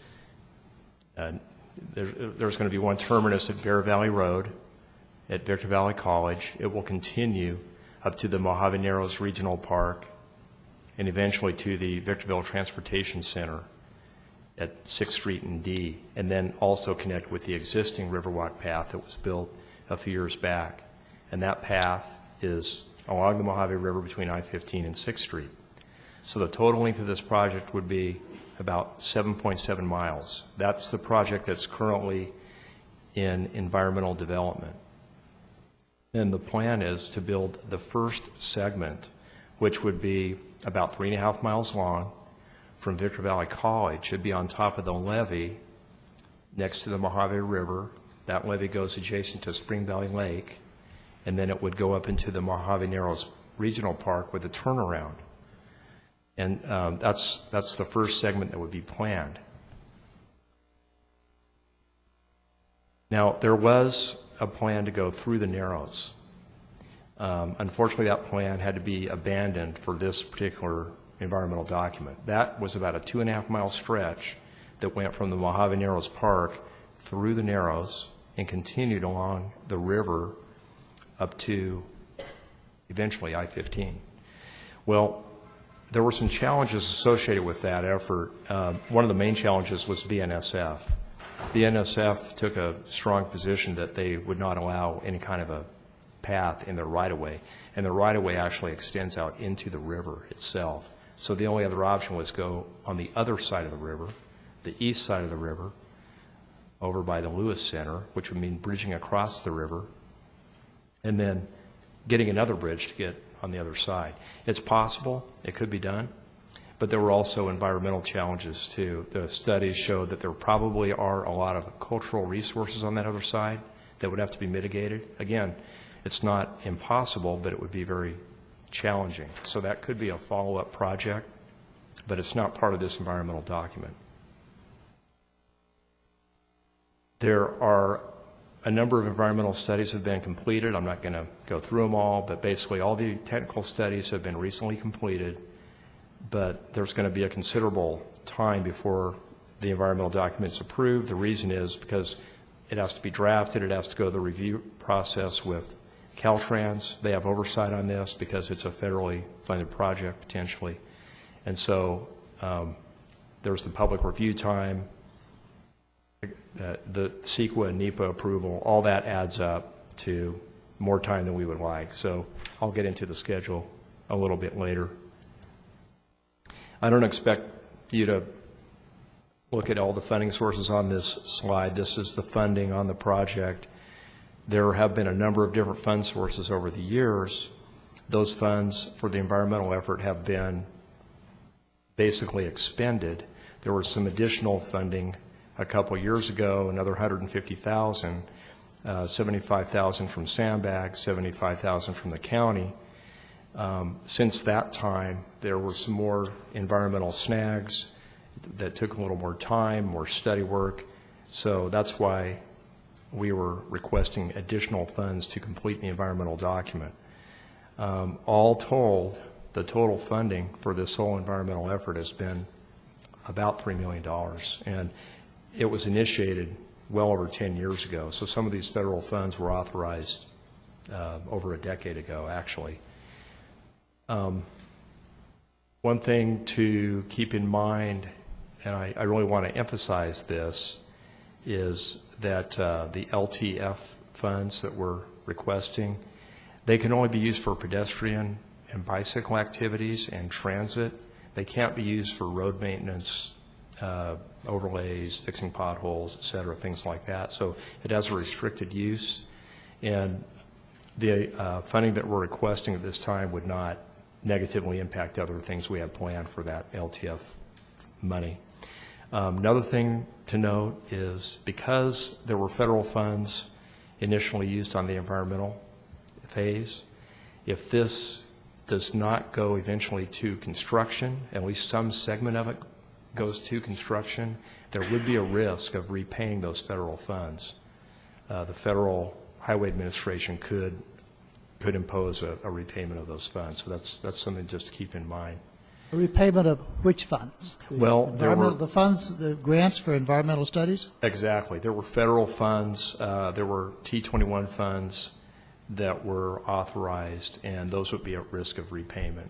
there's going to be one terminus at Bear Valley Road at Victor Valley College. It will continue up to the Mojave Narrows Regional Park and eventually to the Victorville Transportation Center at 6th Street and D, and then also connect with the existing Riverwalk path that was built a few years back. And that path is along the Mojave River between I-15 and 6th Street. So the total length of this project would be about 7.7 miles. That's the project that's currently in environmental development. And the plan is to build the first segment, which would be about 3.5 miles long from Victor Valley College. It'd be on top of the levee next to the Mojave River. That levee goes adjacent to Spring Valley Lake, and then it would go up into the Mojave Narrows Regional Park with a turnaround. And that's the first segment that would be planned. Now, there was a plan to go through the Narrows. Unfortunately, that plan had to be abandoned for this particular environmental document. That was about a 2.5 mile stretch that went from the Mojave Narrows Park through the Narrows and continued along the river up to eventually I-15. Well, there were some challenges associated with that effort. One of the main challenges was BNSF. BNSF took a strong position that they would not allow any kind of a path in their right-of-way, and the right-of-way actually extends out into the river itself. So the only other option was go on the other side of the river, the east side of the river, over by the Lewis Center, which would mean bridging across the river, and then getting another bridge to get on the other side. It's possible, it could be done, but there were also environmental challenges too. The studies showed that there probably are a lot of cultural resources on that other side that would have to be mitigated. Again, it's not impossible, but it would be very challenging. So that could be a follow-up project, but it's not part of this environmental document. There are a number of environmental studies have been completed. I'm not going to go through them all, but basically all the technical studies have been recently completed, but there's going to be a considerable time before the environmental document is approved. The reason is because it has to be drafted, it has to go to the review process with Caltrans. They have oversight on this because it's a federally funded project potentially. And so there's the public review time, the CEQA and NEPA approval, all that adds up to more time than we would like. So I'll get into the schedule a little bit later. I don't expect you to look at all the funding sources on this slide. This is the funding on the project. There have been a number of different fund sources over the years. Those funds for the environmental effort have been basically expended. There was some additional funding a couple years ago, another $150,000, $75,000 from Sandbags, $75,000 from the county. Since that time, there were some more environmental snags that took a little more time, more study work. So that's why we were requesting additional funds to complete the environmental document. All told, the total funding for this whole environmental effort has been about $3 million. And it was initiated well over 10 years ago. So some of these federal funds were authorized over a decade ago, actually. One thing to keep in mind, and I really want to emphasize this, is that the LTF funds that we're requesting, they can only be used for pedestrian and bicycle activities and transit. They can't be used for road maintenance, overlays, fixing potholes, et cetera, things like that. So it has a restricted use, and the funding that we're requesting at this time would not negatively impact other things we have planned for that LTF money. Another thing to note is because there were federal funds initially used on the environmental phase, if this does not go eventually to construction, at least some segment of it goes to construction, there would be a risk of repaying those federal funds. The Federal Highway Administration could impose a repayment of those funds. So that's something just to keep in mind. A repayment of which funds? Well, there were the funds, the grants for environmental studies? Exactly. There were federal funds, there were T21 funds that were authorized, and those would be at risk of repayment.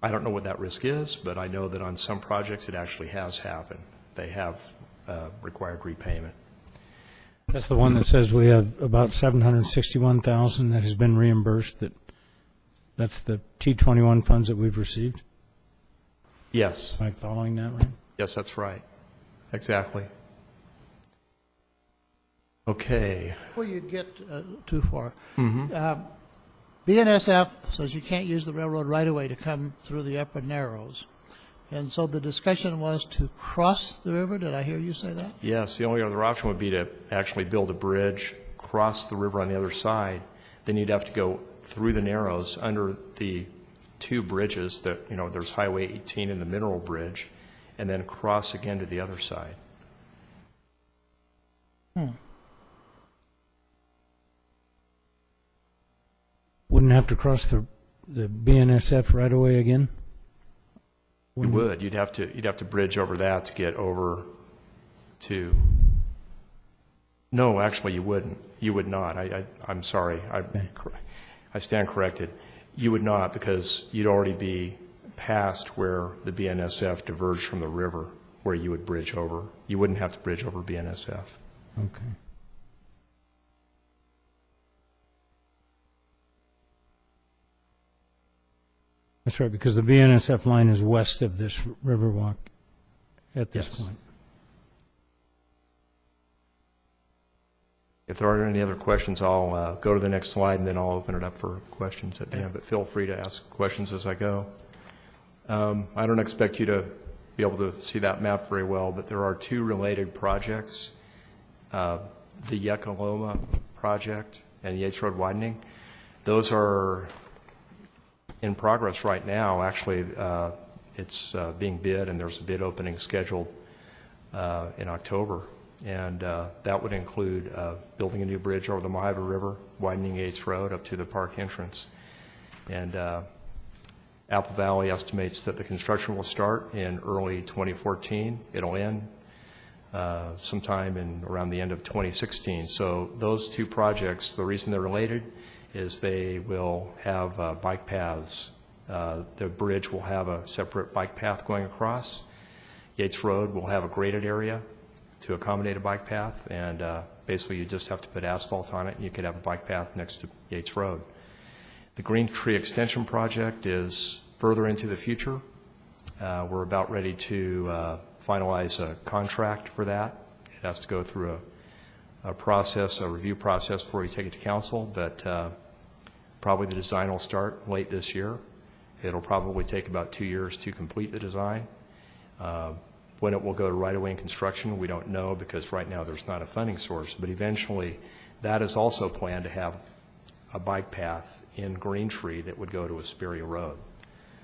I don't know what that risk is, but I know that on some projects it actually has happened. They have required repayment. That's the one that says we have about $761,000 that has been reimbursed. That's the T21 funds that we've received? Yes. Am I following that right? Yes, that's right. Exactly. Okay. Before you get too far, BNSF says you can't use the railroad right-of-way to come through the upper narrows. And so the discussion was to cross the river. Did I hear you say that? Yes. The only other option would be to actually build a bridge, cross the river on the other side. Then you'd have to go through the narrows under the two bridges that, there's Highway 18 and the Mineral Bridge, and then cross again to the other side. Wouldn't have to cross the BNSF right away again? You would. You'd have to bridge over that to get over to. No, actually, you wouldn't. You would not. I'm sorry. I stand corrected. You would not, because you'd already be past where the BNSF diverged from the river, where you would bridge over. You wouldn't have to bridge over BNSF. Okay. That's right, because the BNSF line is west of this Riverwalk at this point. If there aren't any other questions, I'll go to the next slide, and then I'll open it up for questions at the end. But feel free to ask questions as I go. I don't expect you to be able to see that map very well, but there are two related projects, the Yucca Loma project and Yates Road widening. Those are in progress right now. Actually, it's being bid, and there's a bid opening scheduled in October. And that would include building a new bridge over the Mojave River, widening Yates Road up to the park entrance. And Apple Valley estimates that the construction will start in early 2014. It'll end sometime in around the end of 2016. So those two projects, the reason they're related is they will have bike paths. The bridge will have a separate bike path going across. Yates Road will have a graded area to accommodate a bike path, and basically you just have to put asphalt on it, and you could have a bike path next to Yates Road. The Green Tree Extension Project is further into the future. We're about ready to finalize a contract for that. It has to go through a process, a review process before we take it to council, but probably the design will start late this year. It'll probably take about 2 years to complete the design. When it will go to right-of-way and construction, we don't know, because right now there's not a funding source, but eventually that is also planned to have a bike path in Green Tree that would go to Asperia Road.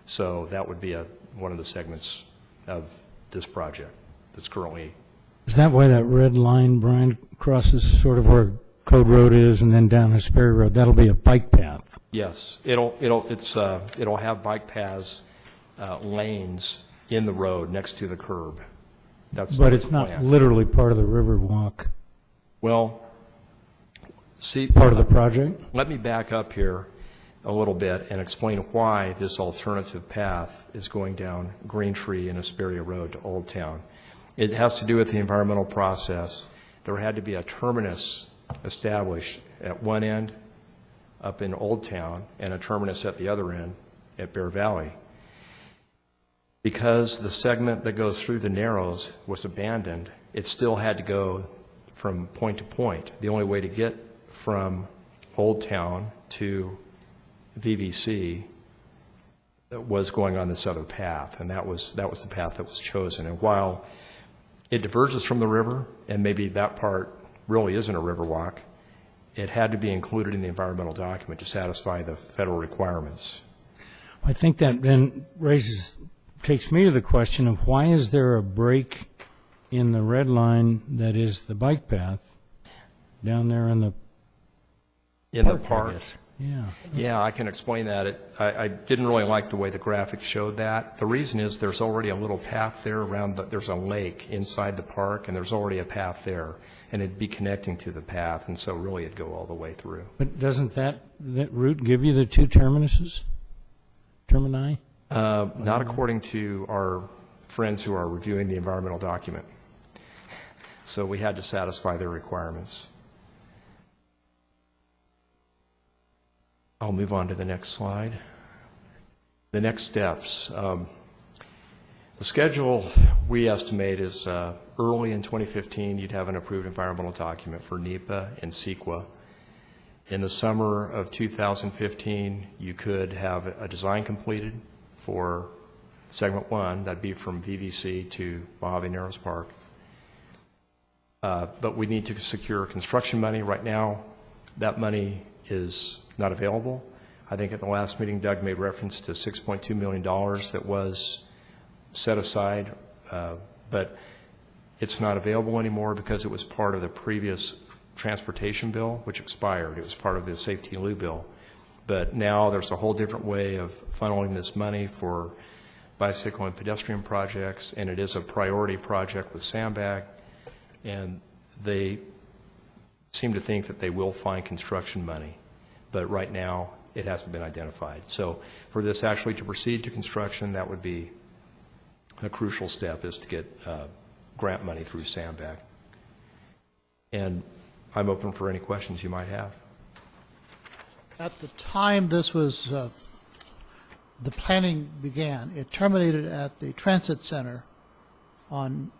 So that would be one of the segments of this project that's currently. Is that why that red line, Brian, crosses sort of where Code Road is and then down Hesperia Road? That'll be a bike path. Yes, it'll have bike paths, lanes in the road next to the curb. But it's not literally part of the Riverwalk. Well, see, part of the project. Let me back up here a little bit and explain why this alternative path is going down Green Tree and Asperia Road to Old Town. It has to do with the environmental process. There had to be a terminus established at one end up in Old Town and a terminus at the other end at Bear Valley. Because the segment that goes through the Narrows was abandoned, it still had to go from point to point. The only way to get from Old Town to VVC was going on this other path, and that was the path that was chosen. And while it diverges from the river, and maybe that part really isn't a river walk, it had to be included in the environmental document to satisfy the federal requirements. I think that then takes me to the question of why is there a break in the red line that is the bike path down there in the park? Yeah, I can explain that. I didn't really like the way the graphic showed that. The reason is there's already a little path there there's a lake inside the park, and there's already a path there, and it'd be connecting to the path, and so really it'd go all the way through. But doesn't that route give you the two termini? Not according to our friends who are reviewing the environmental document. So we had to satisfy their requirements. I'll move on to the next slide. The next steps. The schedule we estimate is early in 2015 you'd have an approved environmental document for NEPA and CEQA. In the summer of 2015 you could have a design completed for segment 1, that'd be from VVC to Mojave Narrows Park. But we need to secure construction money. Right now, that money is not available. I think at the last meeting, Doug made reference to $6.2 million that was set aside, but it's not available anymore because it was part of the previous transportation bill, which expired. It was part of the safety in lieu bill. But now there's a whole different way of funneling this money for bicycle and pedestrian projects, and it is a priority project with Sandbag, and they seem to think that they will find construction money, but right now it hasn't been identified. So for this actually to proceed to construction, that would be a crucial step, is to get grant money through Sandbag. And I'm open for any questions you might have. At the time this was, the planning began, it terminated at the Transit Center on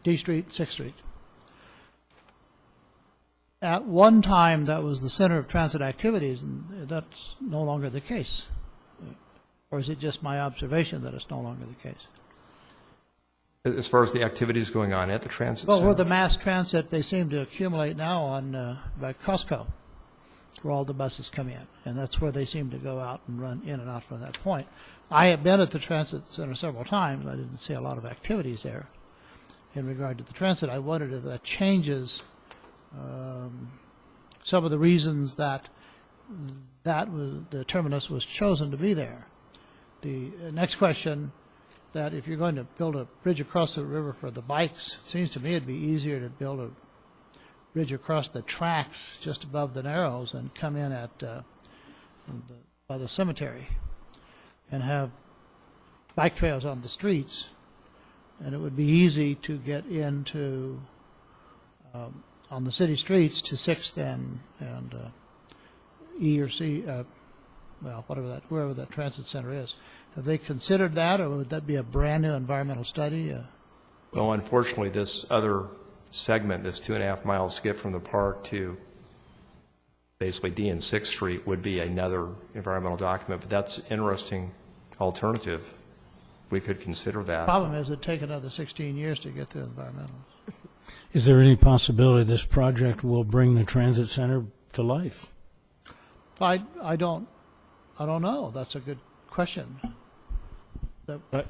D Street, 6th Street. At one time, that was the center of transit activities, and that's no longer the case. Or is it just my observation that it's no longer the case? As far as the activities going on at the transit Well, center? where the mass transit, they seem to accumulate now on by Costco, where all the buses come in, and that's where they seem to go out and run in and out from that point. I have been at the transit center several times. I didn't see a lot of activities there in regard to the transit. I wondered if that changes some of the reasons that the terminus was chosen to be there. The next question, that if you're going to build a bridge across the river for the bikes, it seems to me it'd be easier to build a bridge across the tracks just above the Narrows and come in at by the cemetery and have bike trails on the streets and it would be easy to get into on the city streets to 6th and E or C, well, wherever that transit center is. Have they considered that, or would that be a brand new environmental study? Well, unfortunately, this other segment, this 2.5 mile skip from the park to basically D and 6th Street, would be another environmental document, but that's an interesting alternative. We could consider that. Problem is, it'd take another 16 years to get to environmental. Is there any possibility this project will bring the transit center to life? I don't know. That's a good question.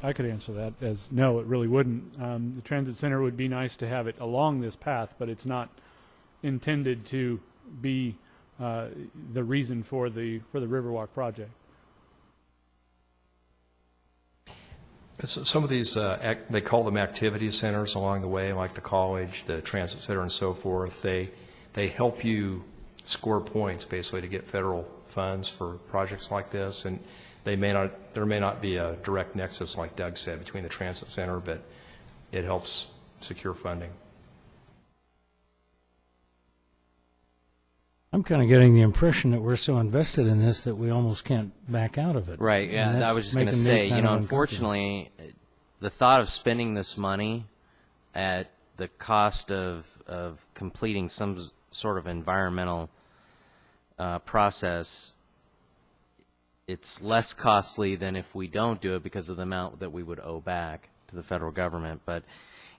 I could answer that as no, it really wouldn't. The transit center would be nice to have it along this path, but it's not intended to be the reason for the Riverwalk project. Some of these, they call them activity centers along the way, like the college, the transit center, and so forth. They help you score points, basically, to get federal funds for projects like this. And there may not be a direct nexus, like Doug said, between the transit center, but it helps secure funding. I'm kind of getting the impression that we're so invested in this that we almost can't back out of it. Right, yeah, And I that's was just going to making me say, kinda you know, uncomfortable. unfortunately, the thought of spending this money at the cost of completing some sort of environmental process, it's less costly than if we don't do it because of the amount that we would owe back to the federal government. But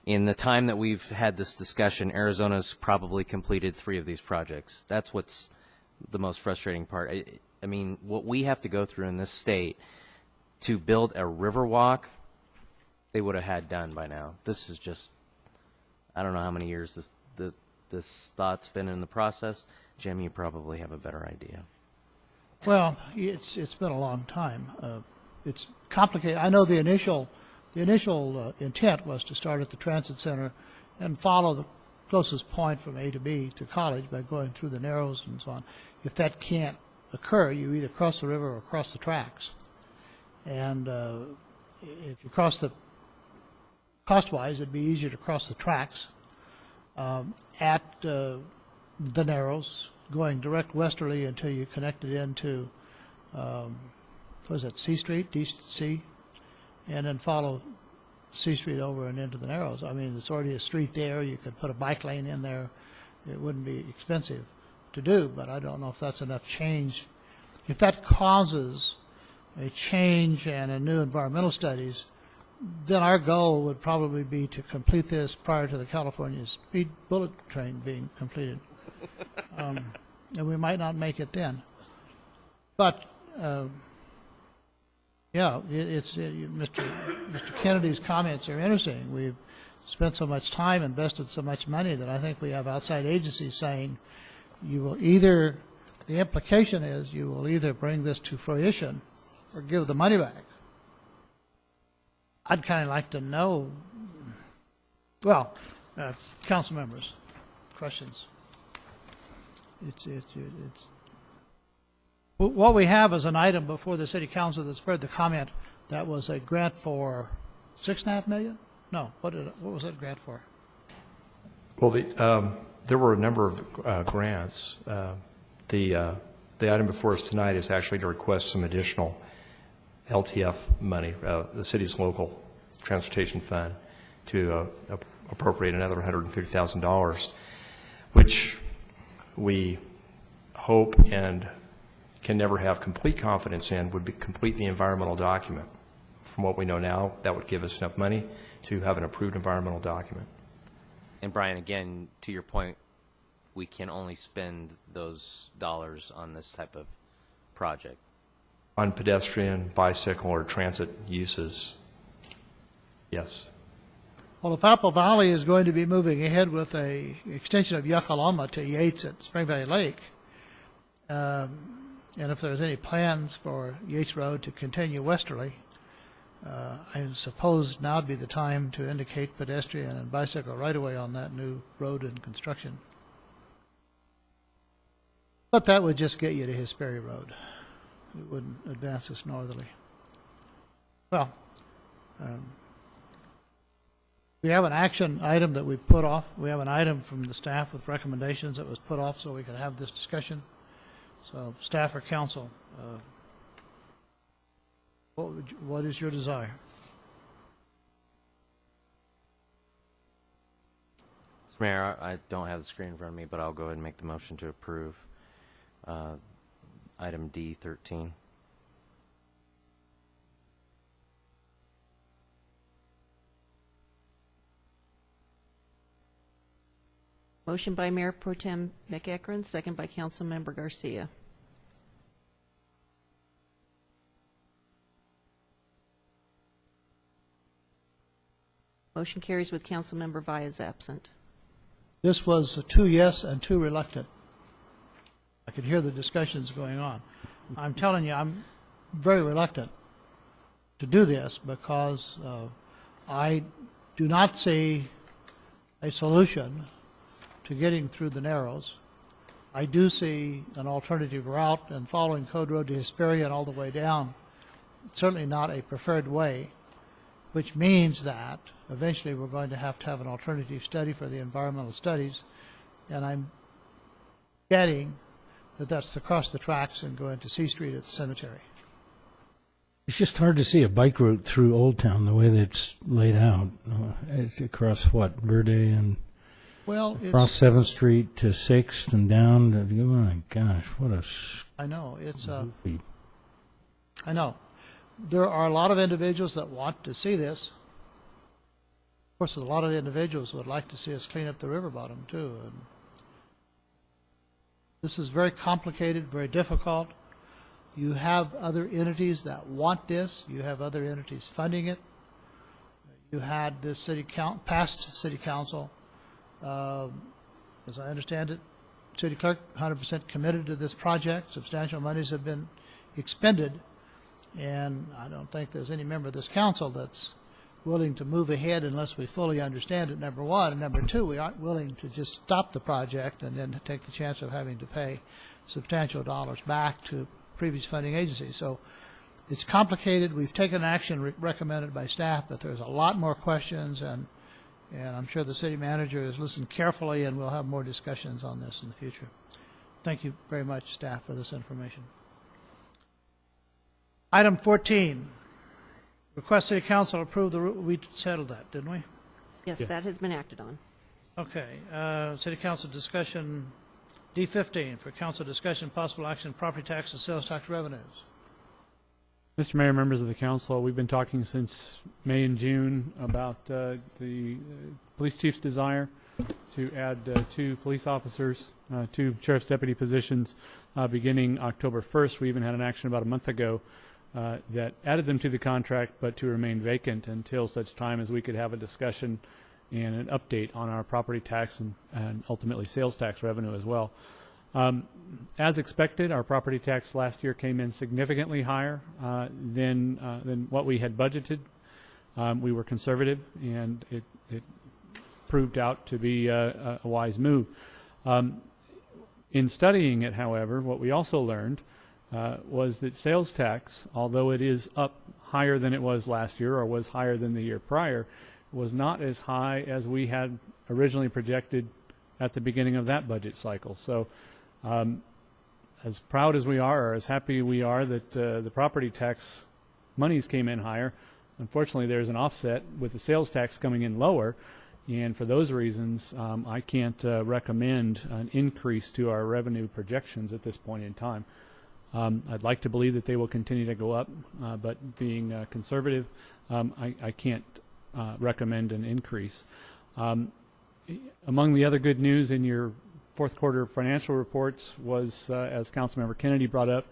in the time that we've had this discussion, Arizona's probably completed 3 of these projects. That's what's the most frustrating part. I mean, what we have to go through in this state to build a river walk, they would have had done by now. This is just, I don't know how many years this thought's been in the process. Jim, you probably have a better idea. Well, it's been a long time. It's complicated. I know the initial intent was to start at the transit center and follow the closest point from A to B to college by going through the Narrows and so on. If that can't occur, you either cross the river or cross the tracks. And if you cross the, cost-wise, it'd be easier to cross the tracks at the Narrows, going direct westerly until you connected into, what was that, C Street, D-C? And then follow C Street over and into the Narrows. I mean, there's already a street there. You could put a bike lane in there. It wouldn't be expensive to do, but I don't know if that's enough change. If that causes a change and a new environmental studies, then our goal would probably be to complete this prior to the California speed bullet train being completed. And we might not make it then. But yeah, Mr. Kennedy's comments are interesting. We've spent so much time, invested so much money that I think we have outside agencies saying you will either, the implication is you will either bring this to fruition or give the money back. I'd kind of like to know, well, council members, questions. What we have is an item before the city council that's heard the comment that was a grant for $6.5 million? No, what was that grant for? Well, there were a number of grants. The item before us tonight is actually to request some additional LTF money, the city's local transportation fund, to appropriate another $150,000, which we hope and can never have complete confidence in would complete the environmental document. From what we know now, that would give us enough money to have an approved environmental document. And Brian, again, to your point, we can only spend those dollars on this type of project. On pedestrian, bicycle, or transit uses, yes. Well, if Apple Valley is going to be moving ahead with a extension of Yucca to Yates at Spring Valley Lake, and if there's any plans for Yates Road to continue westerly, I suppose now would be the time to indicate pedestrian and bicycle right-of-way on that new road in construction. But that would just get you to Hesperia Road. It wouldn't advance us northerly. Well, We have an action item that we put off. We have an item from the staff with recommendations that was put off so we could have this discussion. So staff or council, what is your desire? Mr. Mayor, I don't have the screen in front of me, but I'll go ahead and make the motion to approve item D13. Motion by Mayor Pro Tem McEachron, second by Councilmember Garcia. Motion carries with Councilmember Vyas absent. This was 2 yes and 2 reluctant. I could hear the discussions going on. I'm telling you, I'm very reluctant to do this because I do not see a solution to getting through the Narrows. I do see an alternative route and following Code Road to Hesperia and all the way down. Certainly not a preferred way, which means that eventually we're going to have an alternative study for the environmental studies, and I'm betting that that's across the tracks and go into C Street at the cemetery. It's just hard to see a bike route through Old Town the way that it's laid out. It's across what, Verde and across 7th Street to 6th and down. Oh my gosh, what a... I know, I know. There are a lot of individuals that want to see this. Of course, a lot of individuals would like to see us clean up the river bottom, too. And this is very complicated, very difficult. You have other entities that want this. You have other entities funding it. You had this past city council, as I understand it, city clerk 100% committed to this project. Substantial monies have been expended. And I don't think there's any member of this council that's willing to move ahead unless we fully understand it, number one. And number two, we aren't willing to just stop the project and then take the chance of having to pay substantial dollars back to previous funding agencies. So it's complicated. We've taken action recommended by staff, but there's a lot more questions, and I'm sure the city manager has listened carefully, and we'll have more discussions on this in the future. Thank you very much, staff, for this information. Item 14, request City Council approve we settled that, didn't we? Yes, that has been acted on. Okay, City Council discussion, D15, for council discussion, possible action, property tax and sales tax revenues. Mr. Mayor, members of the council, we've been talking since May and June about the police chief's desire to add 2 police officers, 2 sheriff's deputy positions beginning October 1st. We even had an action about a month ago that added them to the contract, but to remain vacant until such time as we could have a discussion and an update on our property tax and ultimately sales tax revenue as well. As expected, our property tax last year came in significantly higher than what we had budgeted. We were conservative, and it proved out to be a wise move. In studying it, however, what we also learned was that sales tax, although it is up higher than it was last year or was higher than the year prior, was not as high as we had originally projected at the beginning of that budget cycle. So as proud as we are, or as happy we are that the property tax monies came in higher, unfortunately there's an offset with the sales tax coming in lower, and for those reasons I can't recommend an increase to our revenue projections at this point in time. I'd like to believe that they will continue to go up, but being conservative, I can't recommend an increase. Among the other good news in your fourth quarter financial reports was, as Councilmember Kennedy brought up,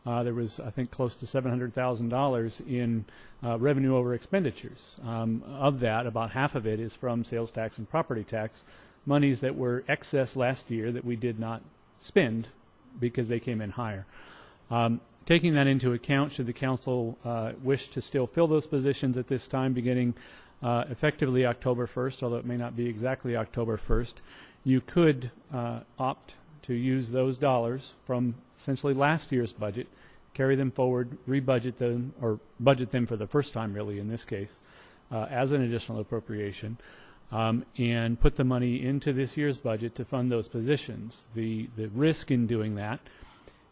there was, I think, close to $700,000 in revenue over expenditures. Of that, about half of it is from sales tax and property tax, monies that were excess last year that we did not spend because they came in higher. Taking that into account, should the council wish to still fill those positions at this time, beginning effectively October 1st, although it may not be exactly October 1st, you could opt to use those dollars from essentially last year's budget, carry them forward, rebudget them, or budget them for the first time really in this case, as an additional appropriation, and put the money into this year's budget to fund those positions. The risk in doing that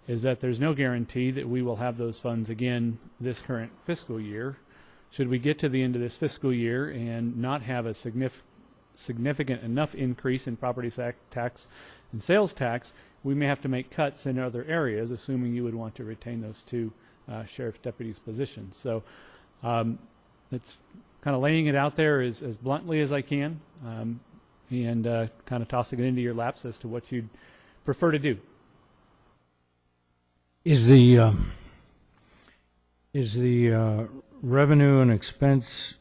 is that there's no guarantee that we will have those funds again this current fiscal year. Should we get to the end of this fiscal year and not have a significant enough increase in property tax and sales tax, we may have to make cuts in other areas, assuming you would want to retain those two sheriff's deputies positions. So it's kind of laying it out there as bluntly as I can, and kind of tossing it into your laps as to what you'd prefer to do. Is the revenue and expense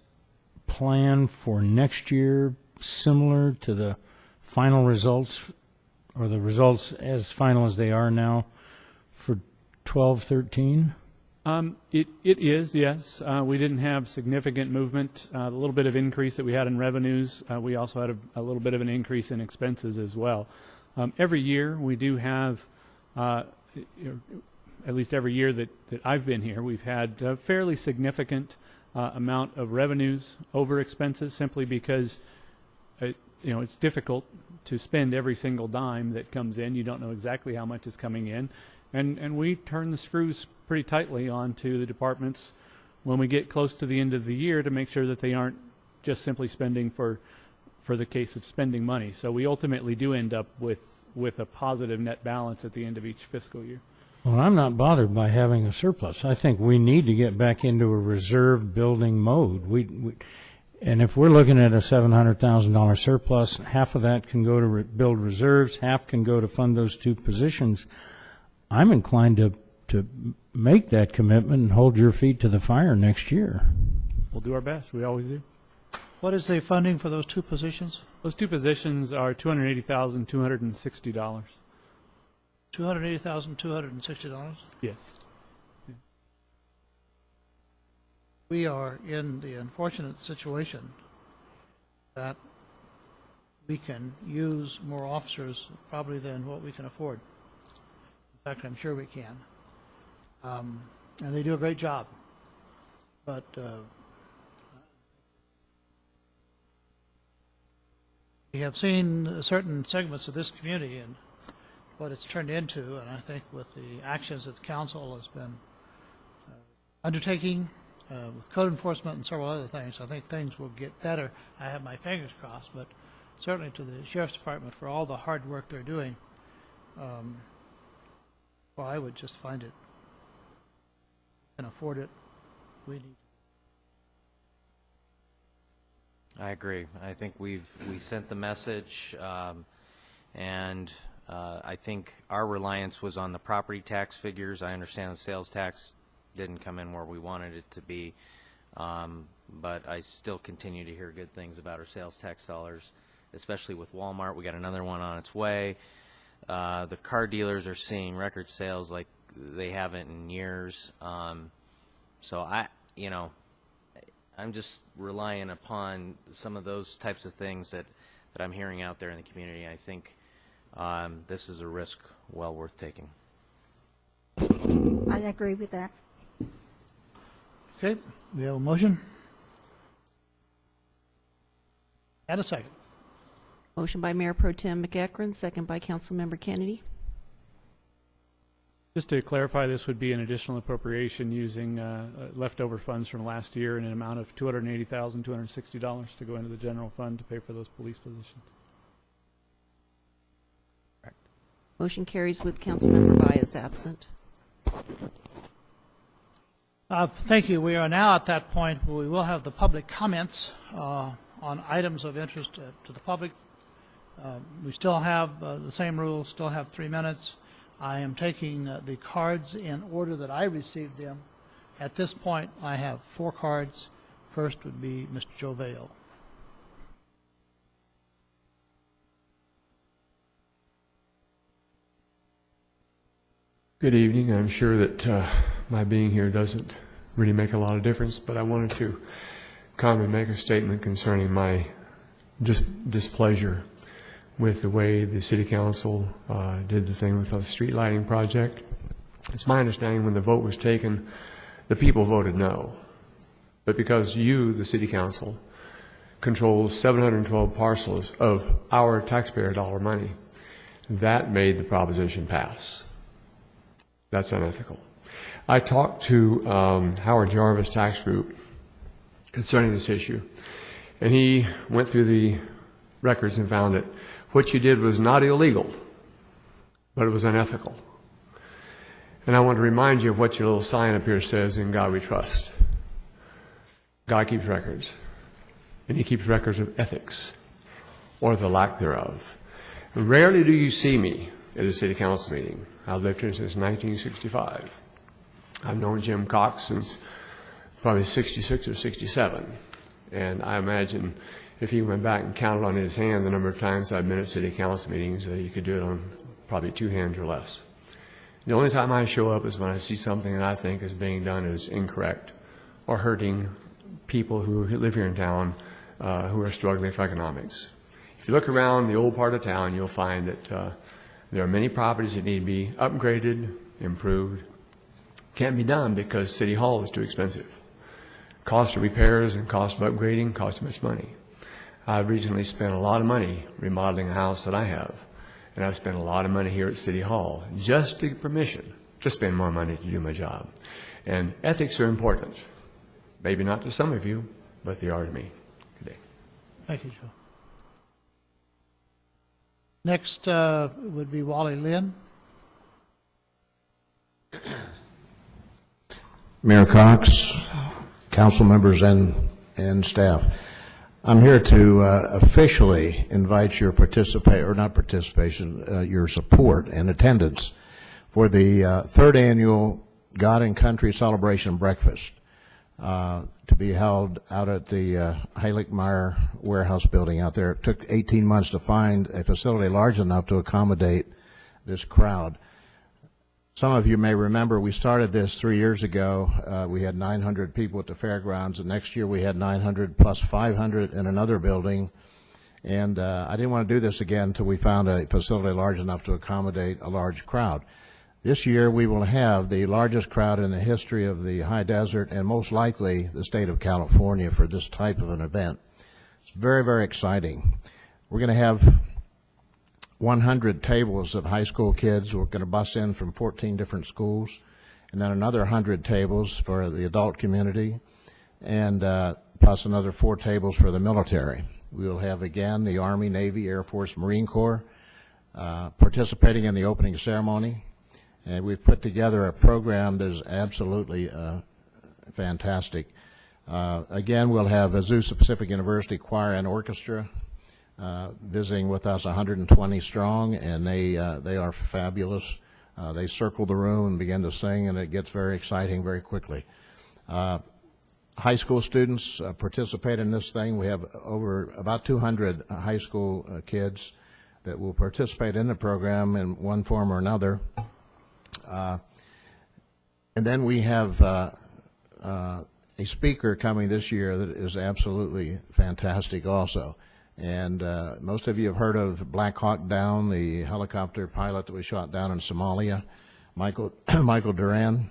plan for next year similar to the final results, or the results as final as they are now for 12-13? It is, yes. We didn't have significant movement. A little bit of increase that we had in revenues. We also had a little bit of an increase in expenses as well. Every year we do have, at least every year that I've been here, we've had a fairly significant amount of revenues over expenses, simply because it's difficult to spend every single dime that comes in. You don't know exactly how much is coming in. And we turn the screws pretty tightly onto the departments when we get close to the end of the year to make sure that they aren't just simply spending for the case of spending money. So we ultimately do end up with a positive net balance at the end of each fiscal year. Well, I'm not bothered by having a surplus. I think we need to get back into a reserve building mode. And if we're looking at a $700,000 surplus, half of that can go to build reserves, half can go to fund those two positions. I'm inclined to make that commitment and hold your feet to the fire next year. We'll do our best. We always do. What is the funding for those two positions? Those two positions are $280,260. $280,260? Yes. We are in the unfortunate situation that we can use more officers probably than what we can afford. In fact, I'm sure we can. And they do a great job. But we have seen certain segments of this community and what it's turned into, and I think with the actions that the council has been undertaking with code enforcement and several other things, I think things will get better. I have my fingers crossed, but certainly to the Sheriff's Department for all the hard work they're doing, well, I would just find it, can afford it, we need. I agree. I think we sent the message, and I think our reliance was on the property tax figures. I understand the sales tax didn't come in where we wanted it to be, but I still continue to hear good things about our sales tax dollars, especially with Walmart. We got another one on its way. The car dealers are seeing record sales like they haven't in years. So I'm just relying upon some of those types of things that I'm hearing out there in the community. I think this is a risk well worth taking. I agree with that. Okay, we have a motion and a second. Motion by Mayor Pro Tem McEachron, second by Councilmember Kennedy. Just to clarify, this would be an additional appropriation using leftover funds from last year in an amount of $280,260 to go into the general fund to pay for those police positions. Motion carries with Councilmember Baez absent. Thank you. We are now at that point where we will have the public comments on items of interest to the public. We still have the same rules, still have 3 minutes. I am taking the cards in order that I received them. At this point, I have 4 cards. First would be Mr. Joe Vale. Good evening. I'm sure that my being here doesn't really make a lot of difference, but I wanted to come and make a statement concerning my displeasure with the way the City Council did the thing with the street lighting project. It's my understanding when the vote was taken, the people voted no. but because you, the city council, control 712 parcels of our taxpayer dollar money, that made the proposition pass. That's unethical. I talked to Howard Jarvis Tax Group concerning this issue, and he went through the records and found that what you did was not illegal, but it was unethical. And I want to remind you of what your little sign up here says, "In God we trust." God keeps records, and he keeps records of ethics, or the lack thereof. Rarely do you see me at a city council meeting. I've lived here since 1965. I've known Jim Cox since probably 66 or 67. And I imagine if he went back and counted on his hand the number of times I've been at city council meetings, you could do it on probably 2 hands or less. The only time I show up is when I see something that I think is being done is incorrect or hurting people who live here in town who are struggling for economics. If you look around the old part of town, you'll find that there are many properties that need to be upgraded, improved. Can't be done because City Hall is too expensive. Cost of repairs and cost of upgrading cost too much money. I've recently spent a lot of money remodeling a house that I have, and I've spent a lot of money here at City Hall just to get permission to spend more money to do my job. And ethics are important. Maybe not to some of you, but they are to me. Good day. Thank you, Joe. Next would be Wally Lynn. Mayor Cox, council members, and staff. I'm here to officially invite your your support and attendance for the third annual God and Country Celebration Breakfast to be held out at the Heiligmeier Warehouse building out there. It took 18 months to find a facility large enough to accommodate this crowd. Some of you may remember we started this 3 years ago. We had 900 people at the fairgrounds, and next year we had 900 plus 500 in another building. And I didn't want to do this again until we found a facility large enough to accommodate a large crowd. This year we will have the largest crowd in the history of the high desert and most likely the state of California for this type of an event. It's very, very exciting. We're going to have 100 tables of high school kids. We're going to bus in from 14 different schools, and then another 100 tables for the adult community, and plus another 4 tables for the military. We will have, again, the Army, Navy, Air Force, Marine Corps participating in the opening ceremony. And we've put together a program that is absolutely fantastic. Again, we'll have Azusa Pacific University Choir and Orchestra visiting with us, 120 strong, and they are fabulous. They circle the room and begin to sing, and it gets very exciting very quickly. High school students participate in this thing. We have over about 200 high school kids that will participate in the program in one form or another. And then we have a speaker coming this year that is absolutely fantastic also. And most of you have heard of Black Hawk Down, the helicopter pilot that was shot down in Somalia, Michael Duran.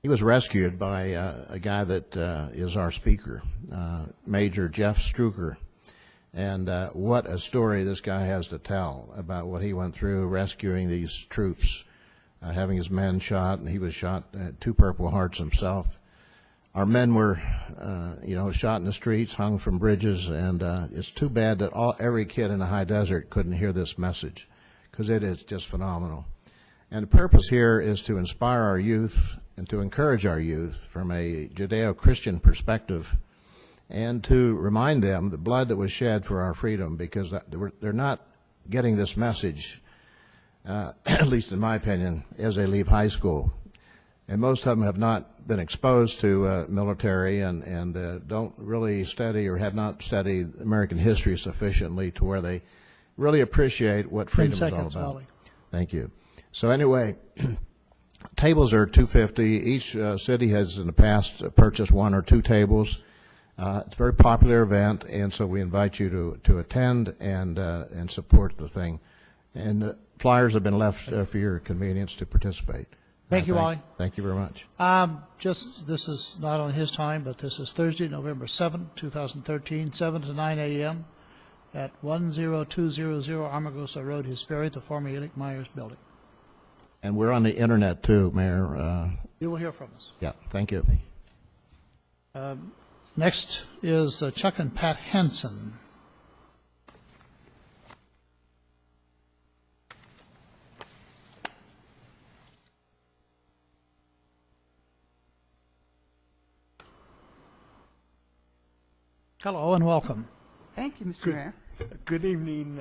He was rescued by a guy that is our speaker, Major Jeff Struker. And what a story this guy has to tell about what he went through rescuing these troops, having his men shot, and he was shot, 2 Purple Hearts himself. Our men were, shot in the streets, hung from bridges, and it's too bad that every kid in the high desert couldn't hear this message, because it is just phenomenal. And the purpose here is to inspire our youth and to encourage our youth from a Judeo-Christian perspective, and to remind them the blood that was shed for our freedom, because they're not getting this message, at least in my opinion, as they leave high school. And most of them have not been exposed to military and don't really study or have not studied American history sufficiently to where they really appreciate what freedom is all about. Wally. Thank you. So anyway, tables are $250. Each city has in the past purchased 1 or 2 tables. It's a very popular event, and so we invite you to attend and support the thing. And flyers have been left for your convenience to participate. Thank you, Wally. Thank you very much. This is not on his time, but this is Thursday, November 7, 2013, 7 to 9 a.m. at 10200 Armagosa Road, Hesperia, the former Elick Myers building. And we're on the internet too, Mayor. You will hear from us. Yeah, thank you. Next is Chuck and Pat Henson. Hello and welcome. Thank you, Mr. Mayor. Good evening,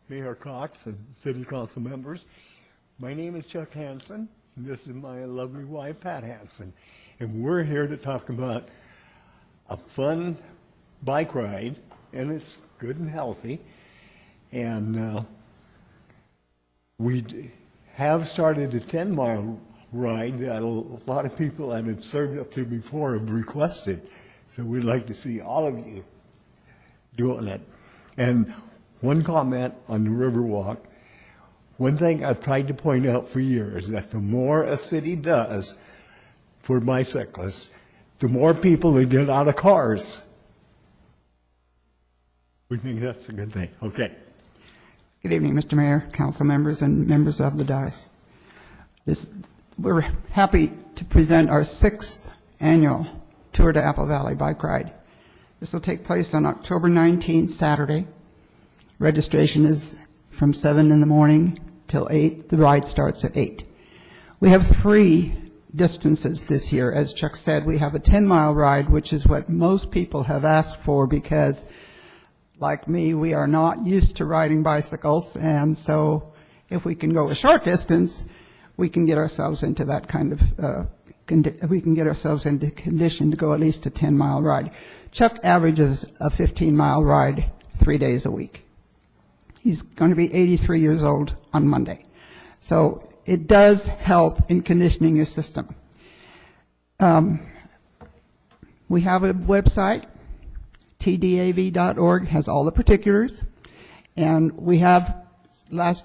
Mayor Cox and City Council members. My name is Chuck Hanson, and this is my lovely wife, Pat Hanson. And we're here to talk about a fun bike ride, and it's good and healthy. And we have started a 10-mile ride that a lot of that have served up to before have requested. So we'd like to see all of you doing it. And one comment on the Riverwalk, one thing I've tried to point out for years, that the more a city does for bicyclists, the more people that get out of cars. We think that's a good thing. Okay. Good evening, Mr. Mayor, council members, and members of the dais. We're happy to present our 6th annual Tour to Apple Valley bike ride. This will take place on October 19th, Saturday. Registration is from 7 in the morning till 8. The ride starts at 8. We have 3 distances this year. As Chuck said, we have a 10-mile ride, which is what most people have asked for because, like me, we are not used to riding bicycles, and so if we can go a short distance, we can get ourselves into that kind of we can get ourselves into condition to go at least a 10-mile ride. Chuck averages a 15-mile ride 3 days a week. He's going to be 83 years old on Monday. So it does help in conditioning your system. We have a website, tdav.org, has all the particulars, and we have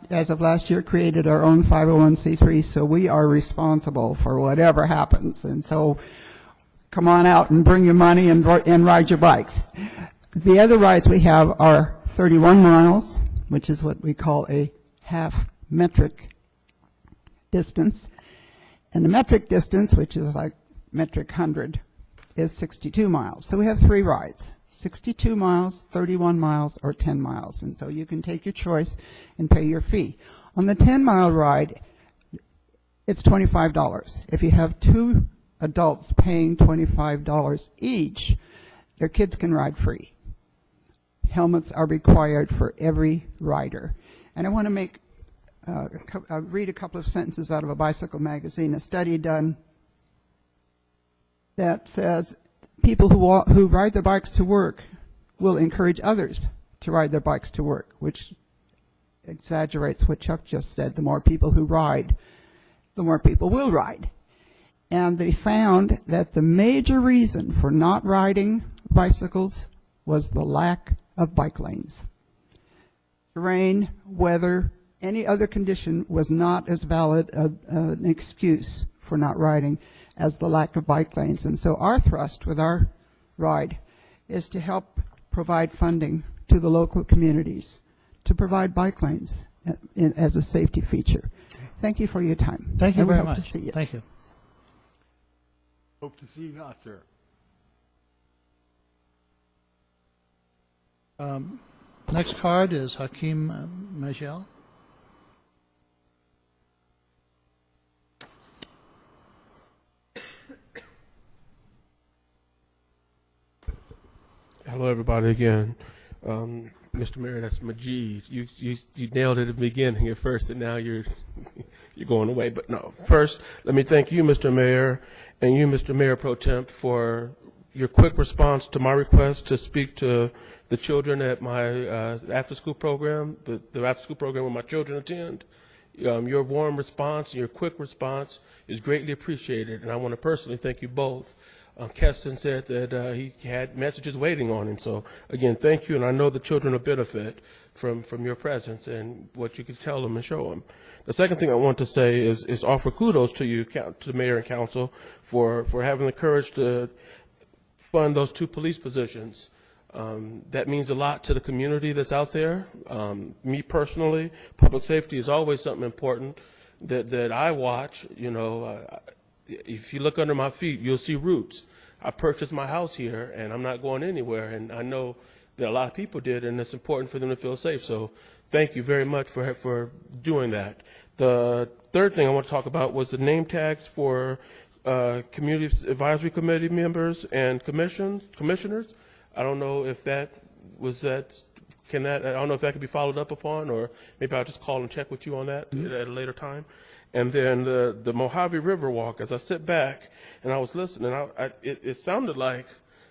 as of last year, created our own 501c3, so we are responsible for whatever happens. And so come on out and bring your money and ride your bikes. The other rides we have are 31 miles, which is what we call a half metric distance. And the metric distance, which is like metric 100, is 62 miles. So we have 3 rides. 62 miles, 31 miles, or 10 miles. And so you can take your choice and pay your fee. On the 10-mile ride, it's $25. If you have 2 adults paying $25 each, their kids can ride free. Helmets are required for every rider. And I want to make read a couple of sentences out of a Bicycle magazine, a study done that says people who ride their bikes to work will encourage others to ride their bikes to work, which exaggerates what Chuck just said. The more people who ride, the more people will ride. And they found that the major reason for not riding bicycles was the lack of bike lanes. Terrain, weather, any other condition was not as valid an excuse for not riding as the lack of bike lanes. And so our thrust with our ride is to help provide funding to the local communities to provide bike lanes as a safety feature. Thank you for your time. Thank you very hope much. To see you. Thank you. Hope to see you out there. Next card is Hakeem Majel. Hello, everybody, again. Mr. Mayor, that's Majid. You nailed it at the beginning at first, and now you're going away. But no, first, let me thank you, Mr. Mayor, and you, Mr. Mayor Pro Temp, for your quick response to my request to speak to the children at my after-school program, the after-school program where my children attend. Your warm response and your quick response is greatly appreciated, and I want to personally thank you both Keston said that he had messages waiting on him. So again, thank you, and I know the children will benefit from your presence and what you can tell them and show them. The second thing I want to say is offer kudos to you, to the mayor and council, for having the courage to fund those 2 police positions. That means a lot to the community that's out there. Me personally, public safety is always something important that I watch. You know, if you look under my feet, you'll see roots. I purchased my house here, and I'm not going anywhere, and I know that a lot of people did, and it's important for them to feel safe. So thank you very much for doing that. The third thing I want to talk about was the name tags for community advisory committee members and commissioners. I don't know if that was that. I don't know if that could be followed up upon, or maybe I'll just call and check with you on that at a later time. And then the Mojave River Walk. As I sit back and I was listening, it sounded like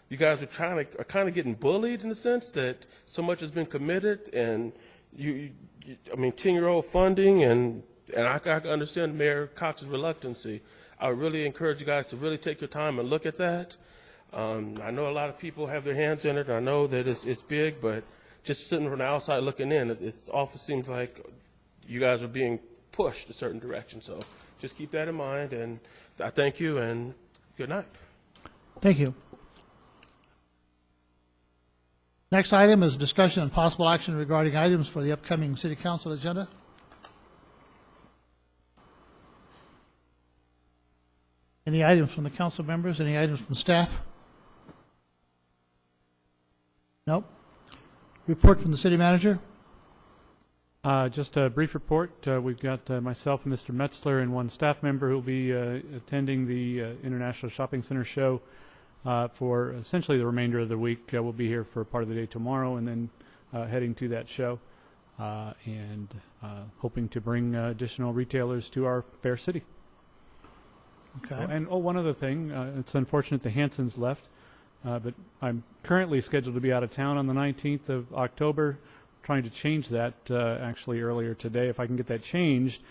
you guys are kind of getting bullied in the sense that so much has been committed, and I mean, 10-year-old funding, and I can understand Mayor Cox's reluctancy. I would really encourage you guys to really take your time and look at that. I know a lot of people have their hands in it. I know that it's big, but just sitting from the outside looking in, it often seems like you guys are being pushed a certain direction. So just keep that in mind, and I thank you, and good night. Thank you. Next item is discussion and possible action regarding items for the upcoming City Council agenda. Any items from the council members? Any items from staff? Nope. Report from the city manager? Just a brief report. We've got myself and Mr. Metzler and one staff member who will be attending the International Shopping Center show for essentially the remainder of the week. We'll be here for part of the day tomorrow and then heading to that show and hoping to bring additional retailers to our fair city. Okay. And one other thing, it's unfortunate the Hansons left, but I'm currently scheduled to be out of town on the 19th of October, trying to change that actually earlier today. If I can get that changed,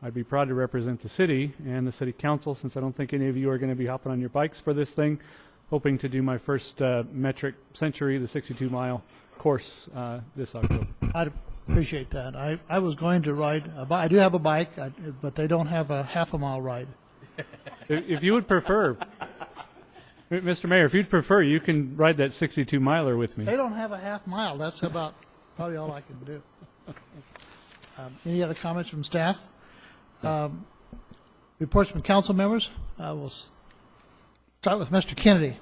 I'd be proud to represent the city and the city council, since I don't think any of you are going to be hopping on your bikes for this thing, hoping to do my first metric century, the 62-mile course this October. I'd appreciate that. I was going to ride a bike. I do have a bike, but they don't have a half-a-mile ride. If you would prefer, Mr. Mayor, if you'd prefer, you can ride that 62-miler with me. They don't have a half mile. That's about probably all I can do. Any other comments from staff? Reports from council members? We'll start with Mr. Kennedy.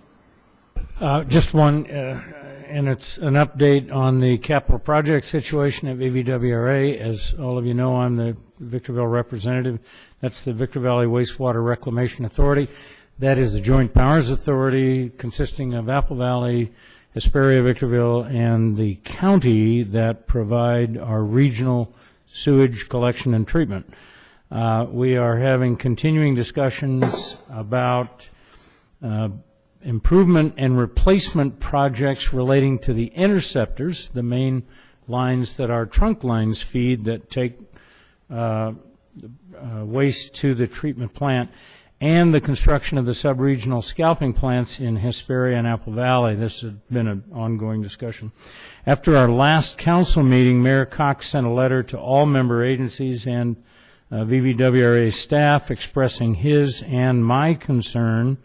Just one, and it's an update on the capital project situation at VVWRA. As all of you know, I'm the Victorville representative. That's the Victor Valley Wastewater Reclamation Authority. That is the joint powers authority consisting of Apple Valley, Hesperia, Victorville, and the county that provide our regional sewage collection and treatment. We are having continuing discussions about improvement and replacement projects relating to the interceptors, the main lines that our trunk lines feed that take waste to the treatment plant, and the construction of the sub-regional scalping plants in Hesperia and Apple Valley. This has been an ongoing discussion. After our last council meeting, Mayor Cox sent a letter to all member agencies and VVWRA staff expressing his and my concern,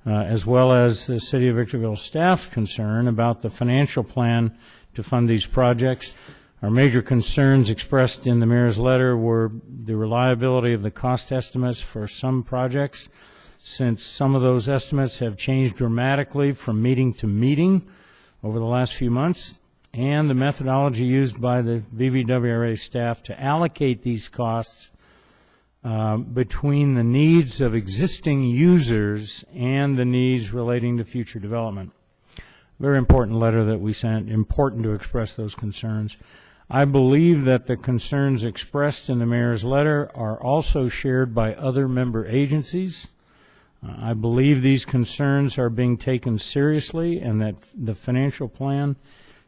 as well as the City of Victorville staff concern about the financial plan to fund these projects. Our major concerns expressed in the mayor's letter were the reliability of the cost estimates for some projects, since some of those estimates have changed dramatically from meeting to meeting over the last few months, and the methodology used by the VVWRA staff to allocate these costs between the needs of existing users and the needs relating to future development. Very important letter that we sent, important to express those concerns. I believe that the concerns expressed in the mayor's letter are also shared by other member agencies. I believe these concerns are being taken seriously and that the financial plan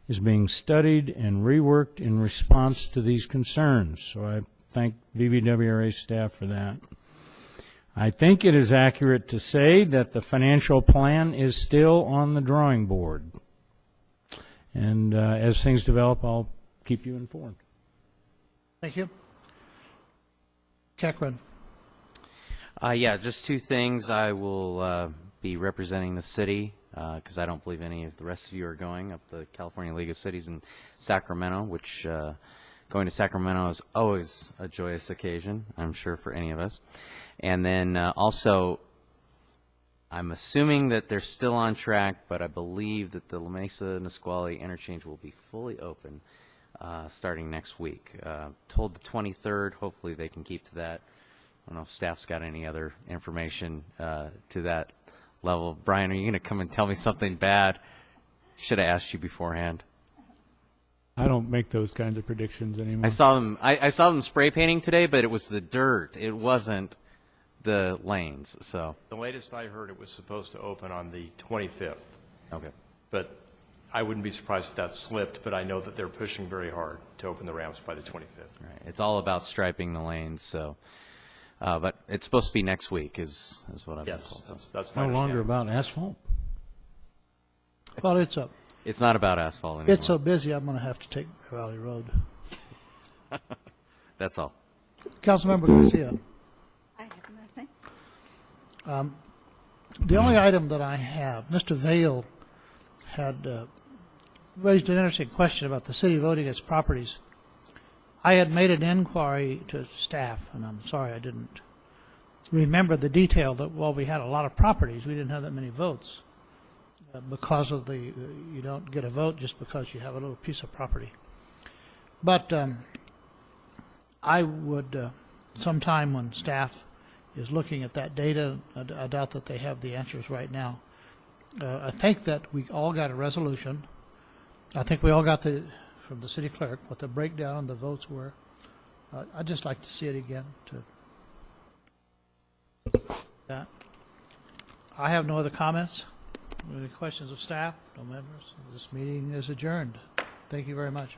is being studied and reworked in response to these concerns. So I thank VVWRA staff for that. I think it is accurate to say that the financial plan is still on the drawing board. And as things develop, I'll keep you informed. Thank you. Kekron. Yeah, just two things. I will be representing the city because I don't believe any of the rest of you are going up the California League of Cities in Sacramento, which going to Sacramento is always a joyous occasion, I'm sure, for any of us. And then also, I'm assuming that they're still on track, but I believe that the La Mesa Nisqually interchange will be fully open starting next week. Told the 23rd. Hopefully they can keep to that. I don't know if staff's got any other information to that level. Brian, are you going to come and tell me something bad? Should have asked you beforehand. I don't make those kinds of predictions anymore. I saw them. I saw them spray painting today, but it was the dirt. It wasn't the lanes. So The latest I heard, it was supposed to open on the 25th. Okay. But I wouldn't be surprised if that slipped, but I know that they're pushing very hard to open the ramps by the 25th. Right. It's all about striping the lanes. So, but it's supposed to be next week, is what I've been told. Yes, that's my No longer understanding. about asphalt. Well, it's up. It's not about asphalt anymore. It's so busy, I'm going to have to take Valley Road. That's all. Councilmember Garcia. I have nothing. The only item that I have, Mr. Vail had raised an interesting question about the city voting its properties. I had made an inquiry to staff, and I'm sorry I didn't remember the detail that while we had a lot of properties, we didn't have that many votes because of the, you don't get a vote just because you have a little piece of property. But I would, sometime when staff is looking at that data, I doubt that they have the answers right now. I think that we all got a resolution. I think we all got from the city clerk what the breakdown on the votes were. I'd just like to see it again. That. I have no other comments. Any questions of staff? No members? This meeting is adjourned. Thank you very much.